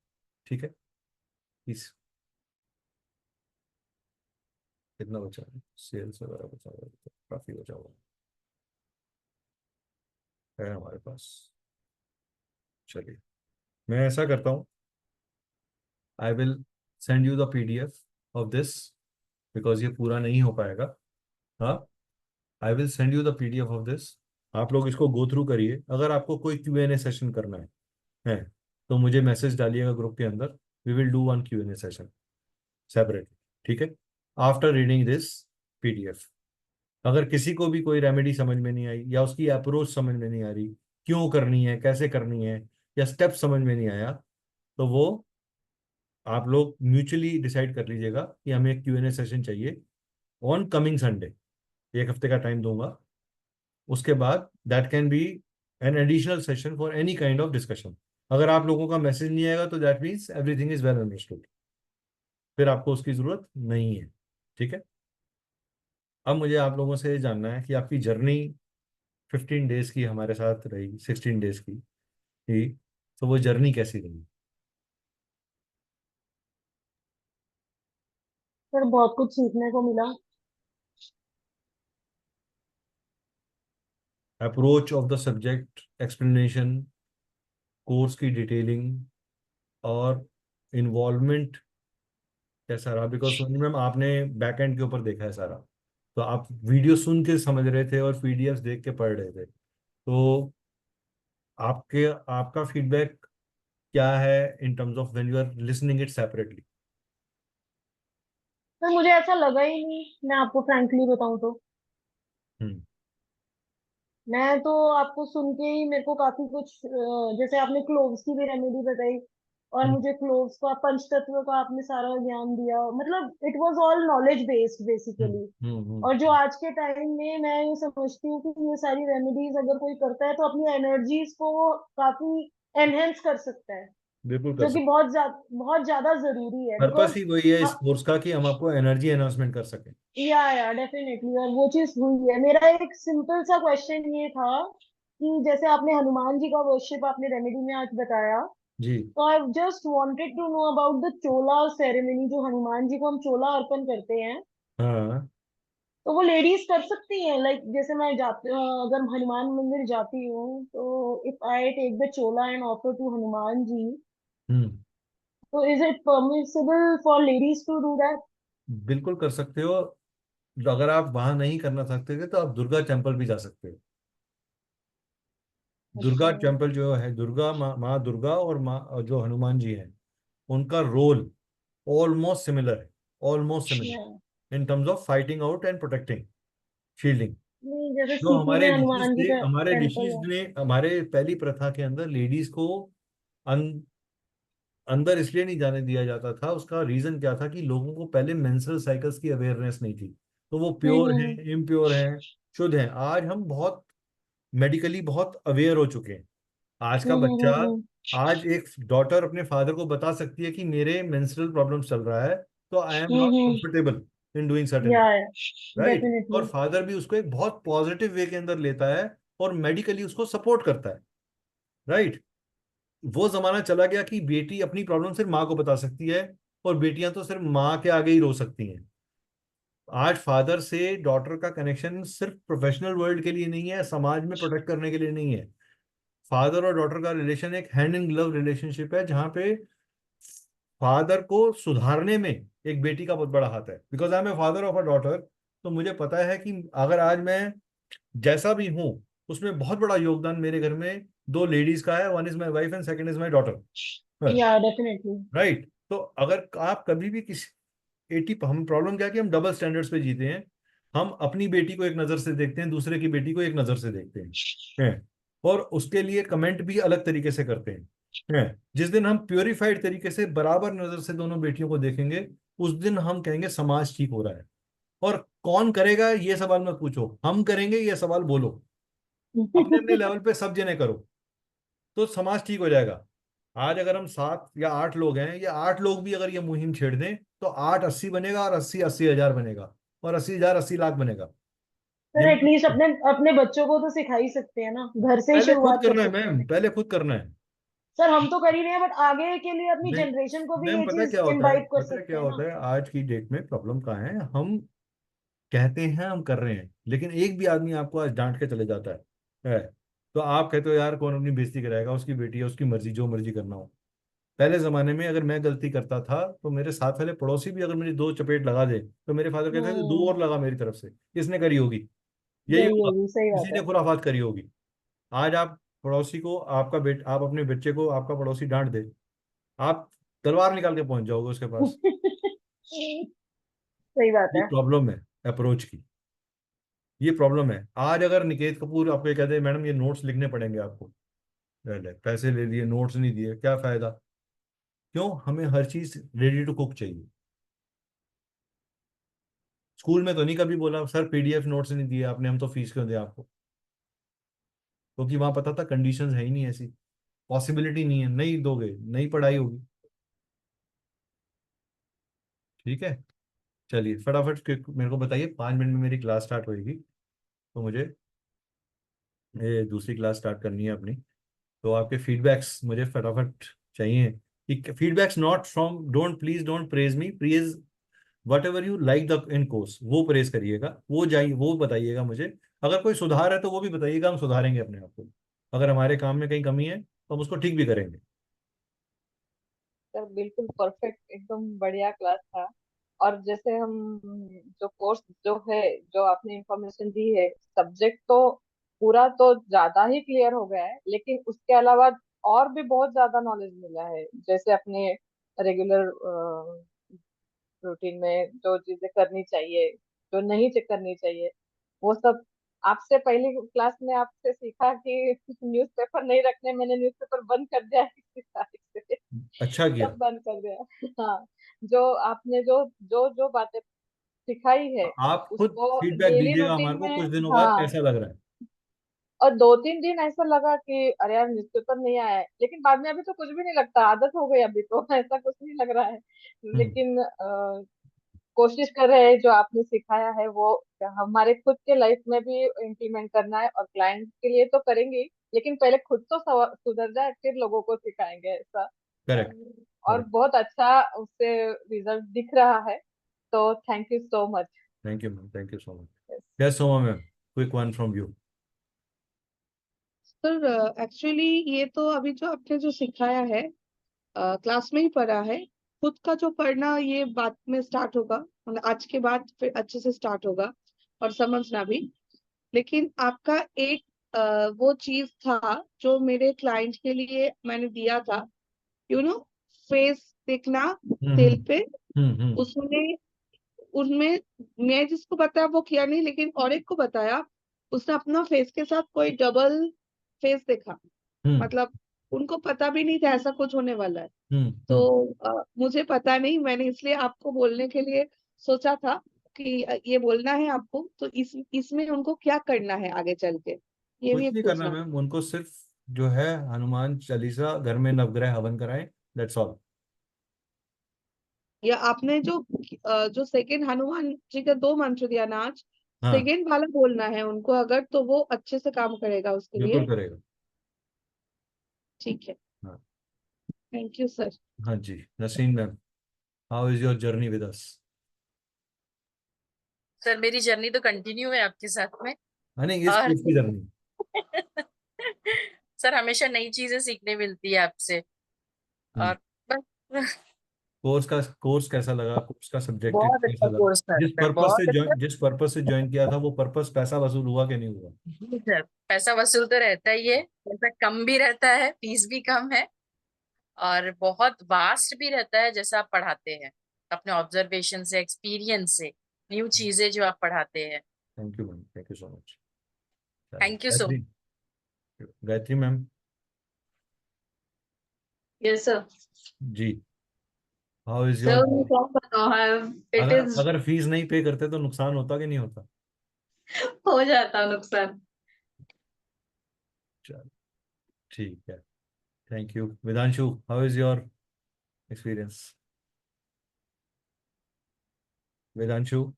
ठीक है, इस कितना बचा है, सेल्स वगैरह बचा हुआ है तो काफी बचा हुआ है हमारे पास। चलिए, मैं ऐसा करता हूँ, I will send you the PDF of this, because ये पूरा नहीं हो पाएगा। हाँ, I will send you the PDF of this. आप लोग इसको गो थ्रू करिए। अगर आपको कोई Q&A सेशन करना है तो मुझे मैसेज डालिएगा ग्रुप के अंदर। We will do one Q&A session separately. ठीक है, आफ्टर रीडिंग दिस पीडीएफ। अगर किसी को भी कोई रेमेडी समझ में नहीं आई या उसकी अप्रोच समझ में नहीं आ रही, क्यों करनी है, कैसे करनी है, या स्टेप समझ में नहीं आया, तो वो आप लोग म्यूचुअली डिसाइड कर लीजिएगा कि हमें एक Q&A सेशन चाहिए ऑन कमिंग संडे। एक हफ्ते का टाइम दूंगा। उसके बाद that can be an additional session for any kind of discussion. अगर आप लोगों का मैसेज नहीं आएगा तो that means everything is well understood, फिर आपको उसकी जरूरत नहीं है। ठीक है, अब मुझे आप लोगों से जानना है कि आपकी जर्नी 15 डेज की हमारे साथ रही, 16 डेज की थी, तो वो जर्नी कैसी रही? सर बहुत कुछ सीखने को मिला। Approach of the subject, explanation, course की डिटेलिंग और इन्वॉल्वमेंट कैसा रहा? बिकॉज सोनी मैम आपने बैक एंड के ऊपर देखा है सारा, तो आप वीडियो सुन के समझ रहे थे और पीडीएफ देख के पढ़ रहे थे, तो आपके आपका फीडबैक क्या है in terms of when you are listening it separately? Sir मुझे ऐसा लगा ही नहीं, मैं आपको फ्रैंकली बताऊं तो। हम्म। मैं तो आपको सुन के ही मेरे को काफी कुछ जैसे आपने क्लोव्स की भी रेमेडी बताई, और हम्म। मुझे क्लोव्स का पंचतत्व का आपने सारा ज्ञान दिया, मतलब it was all knowledge based hmm. Basically. Hmm. और जो आज के टाइम में मैं ये समझती हूँ कि ये सारी रेमेडीज अगर कोई करता है तो अपनी एनर्जीज को वो काफी एनहेंस कर सकता है, बिल्कुल कर जो कि सकते। बहुत ज्यादा जरूरी है पर्पस बिकॉज। ही वही है इस कोर्स का कि हम आपको एनर्जी एनहांसमेंट कर सकें। या डेफिनेटली, और वो चीज हुई है। मेरा एक सिंपल सा क्वेश्चन ये था कि जैसे आपने हनुमान जी का वर्शिप आपने रेमेडी में आज बताया, जी। तो I just wanted to know about the chola ceremony, जो हनुमान जी को हम चोला अर्पण करते हैं, हाँ। तो वो लेडीज कर सकती हैं? लाइक जैसे मैं जाती अगर हनुमान मंदिर जाती हूँ तो if I take the chola and offer to Hanuman ji, hmm. तो is it permissible for ladies to do that? बिल्कुल कर सकते हो। अगर आप वहां नहीं करना सकते थे तो आप दुर्गा टेम्पल भी जा सकते हो। दुर्गा अच्छा। टेम्पल जो है, दुर्गा माँ दुर्गा और माँ और जो हनुमान जी हैं, उनका रोल ऑलमोस्ट सिमिलर है, almost Yeah. Similar in terms of fighting out and protecting, shielding. नहीं, जैसे जो सीपी में हनुमान जी का हमारे टेम्पल ऋषिज है। ने हमारे पहली प्रथा के अंदर लेडीज को अंदर इसलिए नहीं जाने दिया जाता था, उसका रीजन क्या था कि लोगों को पहले मेंस्ट्रुअल साइकिल्स की अवेयरनेस नहीं थी, तो वो प्योर हैं, हम्म। इम्प्योर हैं, शुद्ध हैं। आज हम बहुत मेडिकली बहुत अवेयर हो चुके हैं। आज का बच्चा, हम्म। आज एक डॉटर अपने फादर को बता सकती है कि मेरे मेंस्ट्रुअल प्रॉब्लम चल रहा है, तो I am not hmm. Comfortable in doing certain, या राइट। और डेफिनेटली। फादर भी उसको एक बहुत पॉजिटिव वे के अंदर लेता है और मेडिकली उसको सपोर्ट करता है, राइट। वो जमाना चला गया कि बेटी अपनी प्रॉब्लम सिर्फ माँ को बता सकती है और बेटियां तो सिर्फ माँ के आगे ही रो सकती हैं। आज फादर से डॉटर का कनेक्शन सिर्फ प्रोफेशनल वर्ल्ड के लिए नहीं है, समाज में प्रोटेक्ट करने के लिए नहीं है। फादर और डॉटर का रिलेशन एक हैंड इन ग्लव रिलेशनशिप है, जहां पे फादर को सुधारने में एक बेटी का बहुत बड़ा हाथ है। Because I am a father of a daughter, तो मुझे पता है कि अगर आज मैं जैसा भी हूं, उसमें बहुत बड़ा योगदान मेरे घर में दो लेडीज का है। One is my wife and second is my daughter, या डेफिनेटली। राइट। तो अगर आप कभी भी किसी 80, हम प्रॉब्लम क्या है कि हम डबल स्टैंडर्ड्स पे जीते हैं। हम अपनी बेटी को एक नजर से देखते हैं, दूसरे की बेटी को एक नजर से देखते हैं, और उसके लिए कमेंट भी अलग तरीके से करते हैं। जिस दिन हम प्योरीफाइड तरीके से बराबर नजर से दोनों बेटियों को देखेंगे, उस दिन हम कहेंगे समाज ठीक हो रहा है। और कौन करेगा ये सवाल मत पूछो, हम करेंगे ये सवाल बोलो। अपने अपने लेवल पे सब जने करो, तो समाज ठीक हो जाएगा। आज अगर हम 7 या 8 लोग हैं, ये 8 लोग भी अगर ये मुहिम छेड़ दें, तो 8 80 बनेगा, और 80 80 हजार बनेगा, और 80 हजार 80 लाख बनेगा। ये सर एटलीस्ट अपने अपने बच्चों को तो सिखा ही सकते हैं ना, घर से ही पहले खुद शुरुआत कर करना है सकते मैम, हैं। पहले खुद करना है। सर हम तो कर ही रहे हैं, बट आगे के लिए अपनी नहीं जनरेशन को भी मैम, ये पता है चीज क्या होता है, इम्बाइब कर पता है सकते क्या हैं ना। होता है, आज की डेट में प्रॉब्लम कहाँ है, हम कहते हैं हम कर रहे हैं, लेकिन एक भी आदमी आपको आज डांट के चले जाता है, तो आप कहते हो यार कौन अपनी बेइज्जती कराएगा, उसकी बेटी है, उसकी मर्जी, जो मर्जी करना हो। पहले जमाने में अगर मैं गलती करता था, तो मेरे साथ वाले पड़ोसी भी अगर मुझे 2 चपेट लगा दे, तो मेरे फादर कहते थे 2 और हम्म। लगा मेरी तरफ से, किसने करी होगी, यही यही होगा, होगी, सही बात किसी ने है। खुराफात करी होगी। आज आप पड़ोसी को, आप अपने बच्चे को आपका पड़ोसी डांट दे, आप तलवार निकाल के पहुंच जाओगे उसके पास। सही बात ये है। प्रॉब्लम है अप्रोच की, ये प्रॉब्लम है। आज अगर निकेत कपूर आपको ये कहते हैं मैडम ये नोट्स लिखने पड़ेंगे आपको, ले पैसे ले लिए, नोट्स नहीं दिए, क्या फायदा। क्यों, हमें हर चीज रेडी टू कुक चाहिए। स्कूल में तो नहीं कभी बोला सर पीडीएफ नोट्स नहीं दिए आपने, हम तो फीस क्यों दें आपको, क्योंकि वहां पता था कंडीशंस है ही नहीं ऐसी, पॉसिबिलिटी नहीं है, नहीं दोगे नहीं पढ़ाई होगी। ठीक है, चलिए फटाफट मेरे को बताइए, 5 मिनट में मेरी क्लास स्टार्ट होएगी, तो मुझे ये दूसरी क्लास स्टार्ट करनी है अपनी। तो आपके फीडबैक्स मुझे फटाफट चाहिए, कि feedbacks not from, don't please don't praise me, praise what ever you like the in course, वो प्रेज करिएगा, वो जाइए, वो बताइएगा मुझे। अगर कोई सुधार है तो वो भी बताइएगा, हम सुधारेंगे अपने आप को। अगर हमारे काम में कहीं कमी है तो हम उसको ठीक भी करेंगे। सर बिल्कुल परफेक्ट, एकदम बढ़िया क्लास था। और जैसे हम जो कोर्स जो है, जो आपने इंफॉर्मेशन दी है, सब्जेक्ट तो पूरा तो ज्यादा ही क्लियर हो गया है, लेकिन उसके अलावा और भी बहुत ज्यादा नॉलेज मिला है। जैसे अपने रेगुलर रूटीन में जो चीजें करनी चाहिए, जो नहीं करनी चाहिए, वो सब आपसे पहली क्लास में आपसे सीखा कि न्यूज़पेपर नहीं रखने, मैंने न्यूज़पेपर बंद कर दिया है किसी तारीख से, अच्छा किया। सब बंद कर दिया। हाँ, जो आपने जो जो जो बातें सिखाई है आप खुद उसको फीडबैक डेली दीजिएगा रूटीन हमारे को में। कुछ दिनों बाद हाँ, कैसा लग रहा है। और 2 3 दिन ऐसा लगा कि अरे यार न्यूज़पेपर नहीं आया है, लेकिन बाद में अभी तो कुछ भी नहीं लगता, आदत हो गई अभी तो ऐसा कुछ नहीं लग रहा है। हम्म। लेकिन कोशिश कर रहे हैं जो आपने सिखाया है वो हमारे खुद के लाइफ में भी इम्प्लीमेंट करना है, और क्लाइंट के लिए तो करेंगे ही, लेकिन पहले खुद तो सुधर जाए फिर लोगों को सिखाएंगे ऐसा। करेक्ट। अम, और करेक्ट। बहुत अच्छा उससे रिजल्ट दिख रहा है। तो thank you so much. Thank you ma'am, thank you so much. Yes Soma ma'am, quick one from you. Sir actually ये तो अभी जो आपने जो सिखाया है क्लास में ही पढ़ा है। खुद का जो पढ़ना ये बाद में स्टार्ट होगा, मतलब आज के बाद फिर अच्छे से स्टार्ट होगा और समझना भी। लेकिन आपका एक वो चीज था जो मेरे क्लाइंट के लिए मैंने दिया था, यू नो, फेस देखना हम्म। सेल पे। हम्म। उसने उनमें मैं जिसको बताया वो किया नहीं, लेकिन और एक को बताया, उसने अपना फेस के साथ कोई डबल फेस देखा। हम्म। मतलब उनको पता भी नहीं था ऐसा कुछ होने वाला है। हम्म। तो मुझे पता नहीं, मैंने इसलिए आपको बोलने के लिए सोचा था कि ये बोलना है आपको, तो इसमें उनको क्या करना है आगे चल के, ये भी कुछ एक नहीं करना पूछना। मैम, उनको सिर्फ जो है हनुमान चालीसा घर में नवग्रह हवन कराएं, दैट्स ऑल। या आपने जो सेकंड हनुमान जी का 2 मंत्र दिया ना आज, हाँ, सेकंड वाला बोलना है उनको अगर, तो वो अच्छे से काम करेगा उसके बिल्कुल लिए। करेगा। ठीक है, हाँ। Thank you sir. हाँ जी, Naseem ma'am, how is your journey with us. Sir मेरी जर्नी तो कंटिन्यू है आपके साथ में। नहीं, इस और कोर्स की जर्नी। सर हमेशा नई चीजें सीखने मिलती है आपसे। और बस कोर्स कैसा लगा, कोर्स का सब्जेक्ट बहुत कैसा अच्छा लगा, कोर्स था सर, बहुत अच्छा। जिस पर्पस से ज्वाइन किया था, वो पर्पस पैसा वसूल हुआ कि नहीं हुआ। जी सर, पैसा वसूल तो रहता ही है, पैसा कम भी रहता है, फीस भी कम है, और बहुत वास्ट भी रहता है जैसा आप पढ़ाते हैं, अपने ऑब्जर्वेशन से, एक्सपीरियंस से, न्यू चीजें जो आप पढ़ाते हैं। Thank you ma'am, thank you so much. Thank you so Gayatri, Gayatri ma'am. Yes sir. जी, हाउ इज सर योर? मैं क्या बताऊँ, इट अगर इज अगर फीस नहीं पे करते तो नुकसान होता कि नहीं होता? हो जाता नुकसान। चलो ठीक है, thank you. Vedanshu, how is your experience? Vedanshu?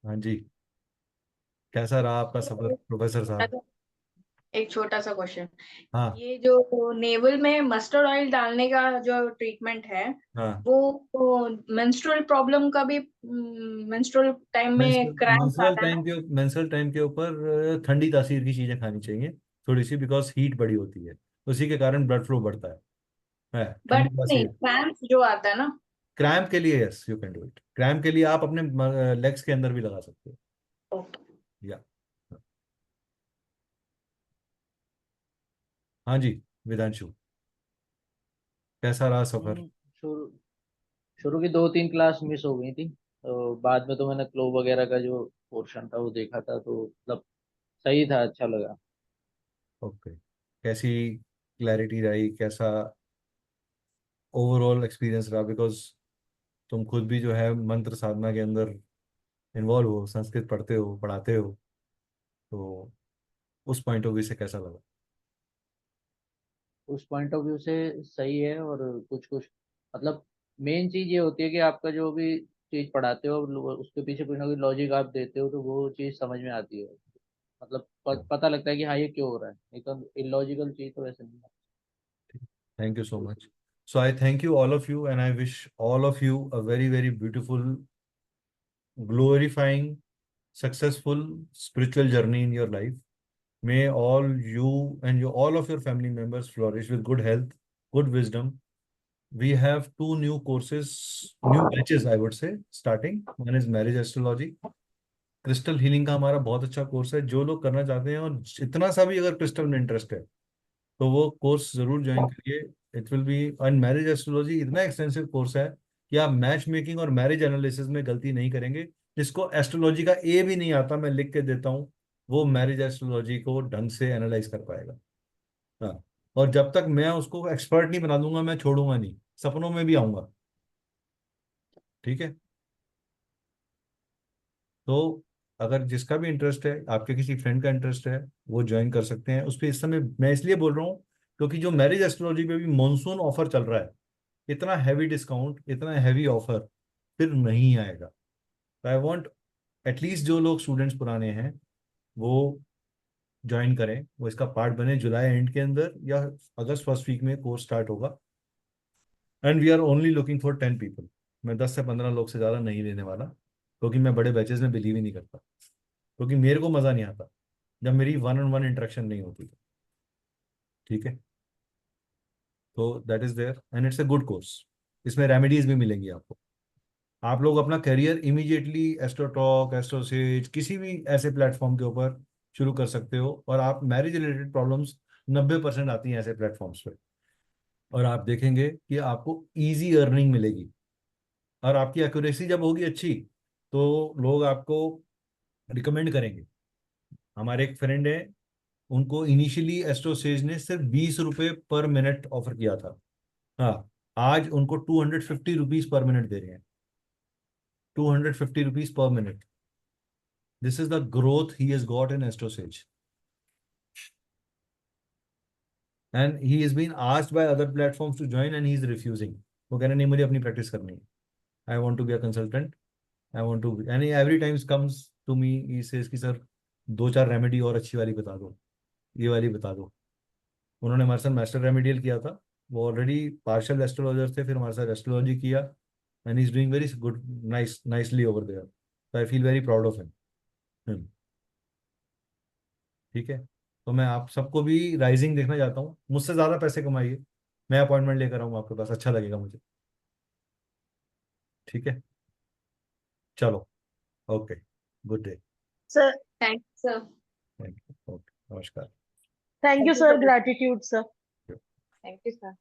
हाँ जी, कैसा रहा आपका सफर प्रोफेसर साहब? एक छोटा सा क्वेश्चन, हाँ ये जो नेवल में मस्टर्ड ऑयल डालने का जो ट्रीटमेंट है, हाँ। वो मेंस्ट्रुअल प्रॉब्लम का भी, मेंस्ट्रुअल टाइम में क्रैम्प आता है ना? मेंस्ट्रुअल टाइम के ऊपर ठंडी तासीर की चीजें खानी चाहिए थोड़ी सी, बिकॉज हीट बड़ी होती है, उसी के कारण ब्लड फ्लो बढ़ता है ठंडी बट नहीं, तासीर। क्रैम्प जो आता है ना? क्रैम्प के लिए yes, you can do it. Cramp के लिए आप अपने लेग्स के अंदर भी लगा सकते हो। ओके। या हाँ जी, वेदांशु, कैसा रहा सफर? शुरू शुरू की 2-3 क्लास मिस हो गई थी, तो बाद में तो मैंने क्लो वगैरह का जो पोर्शन था वो देखा था, तो मतलब सही था, अच्छा लगा। ओके, कैसी क्लैरिटी रही, कैसा ओवरऑल एक्सपीरियंस रहा? बिकॉज तुम खुद भी जो है मंत्र साधना के अंदर इन्वॉल्व हो, संस्कृत पढ़ते हो, पढ़ाते हो, तो उस पॉइंट ऑफ व्यू से कैसा लगा? उस पॉइंट ऑफ व्यू से सही है। और कुछ कुछ मतलब मेन चीज ये होती है कि आपका जो भी चीज पढ़ाते हो उसके पीछे कोई ना कोई लॉजिक आप देते हो, तो वो चीज समझ में आती है। मतलब पता लगता है कि हाँ ये क्यों हो रहा है, नहीं तो इलॉजिकल चीज तो वैसे नहीं है। Thank you so much. So I thank you all of you, and I wish all of you a very, very beautiful, glorifying, successful spiritual journey in your life. May all you and all of your family members flourish with good health, good wisdom. We have two new courses, new batches, I would say, starting. One is marriage astrology. Crystal healing का हमारा बहुत अच्छा course है। जो लोग करना चाहते हैं और इतना सा भी अगर क्रिस्टल में इंटरेस्ट है, तो वो कोर्स जरूर ज्वाइन करिए। It will be, and marriage astrology इतना एक्सटेंसिव कोर्स है कि आप मैच मेकिंग और मैरिज एनालिसिस में गलती नहीं करेंगे। जिसको एस्ट्रोलॉजी का ए भी नहीं आता, मैं लिख के देता हूँ, वो मैरिज एस्ट्रोलॉजी को ढंग से एनालाइज कर पाएगा। हाँ, और जब तक मैं उसको एक्सपर्ट नहीं बना दूंगा, मैं छोड़ूंगा नहीं, सपनों में भी आऊंगा। ठीक है, तो अगर जिसका भी इंटरेस्ट है, आपके किसी फ्रेंड का इंटरेस्ट है, वो ज्वाइन कर सकते हैं उस पर। इस समय मैं इसलिए बोल रहा हूँ क्योंकि जो मैरिज एस्ट्रोलॉजी पे भी मॉनसून ऑफर चल रहा है, इतना हैवी डिस्काउंट, इतना हैवी ऑफर फिर नहीं आएगा। आई वांट एटलीस्ट जो लोग स्टूडेंट्स पुराने हैं वो ज्वाइन करें, वो इसका पार्ट बने। जुलाई एंड के अंदर या अगस्त फर्स्ट वीक में कोर्स स्टार्ट होगा, and we are only looking for 10 people. मैं 10 से 15 लोग से ज़्यादा नहीं लेने वाला, क्योंकि मैं बड़े बैचेज में बिलीव ही नहीं करता, क्योंकि मेरे को मज़ा नहीं आता जब मेरी वन ऑन वन इंटरेक्शन नहीं होती। ठीक है, तो that is there and it's a good course. इसमें रेमेडीज भी मिलेंगी आपको। आप लोग अपना करियर इमीडिएटली एस्ट्रोटॉक, एस्ट्रोसेज, किसी भी ऐसे प्लेटफॉर्म के ऊपर शुरू कर सकते हो, और आप मैरिज रिलेटेड प्रॉब्लम्स 90% आती हैं ऐसे प्लेटफॉर्म्स पे, और आप देखेंगे कि आपको इजी अर्निंग मिलेगी। और आपकी एक्यूरेसी जब होगी अच्छी, तो लोग आपको रिकमेंड करेंगे। हमारे एक फ्रेंड है, उनको इनिशियली एस्ट्रोसेज ने सिर्फ 20 रुपए पर मिनट ऑफर किया था। हाँ, आज उनको 250 रुपीज पर मिनट दे रहे हैं। 250 rupees per minute. This is the growth he has got in AstroSage, and he is been asked by other platforms to join and he is refusing. वो कह रहे नहीं, मुझे अपनी प्रैक्टिस करनी है, I want to be a consultant, I want to, and every times comes to me, he says कि sir 2-4 remedy और अच्छी वाली बता दो, ये वाली बता दो। उन्होंने हमारे साथ मास्टर रेमेडियल किया था, वो ऑलरेडी पार्शियल एस्ट्रोलॉजर थे, फिर हमारे साथ एस्ट्रोलॉजी किया, and he is doing very good, nicely over there. So I feel very proud of him. ठीक है, तो मैं आप सबको भी राइजिंग देखना चाहता हूँ। मुझसे ज़्यादा पैसे कमाइए, मैं अपॉइंटमेंट लेकर आऊँगा आपके पास, अच्छा लगेगा मुझे। ठीक है, चलो, okay, good day. Sir, thank you sir. Thank you, okay, नमस्कार। Thank you thank you sir, sir. Gratitude sir. Thank you sir.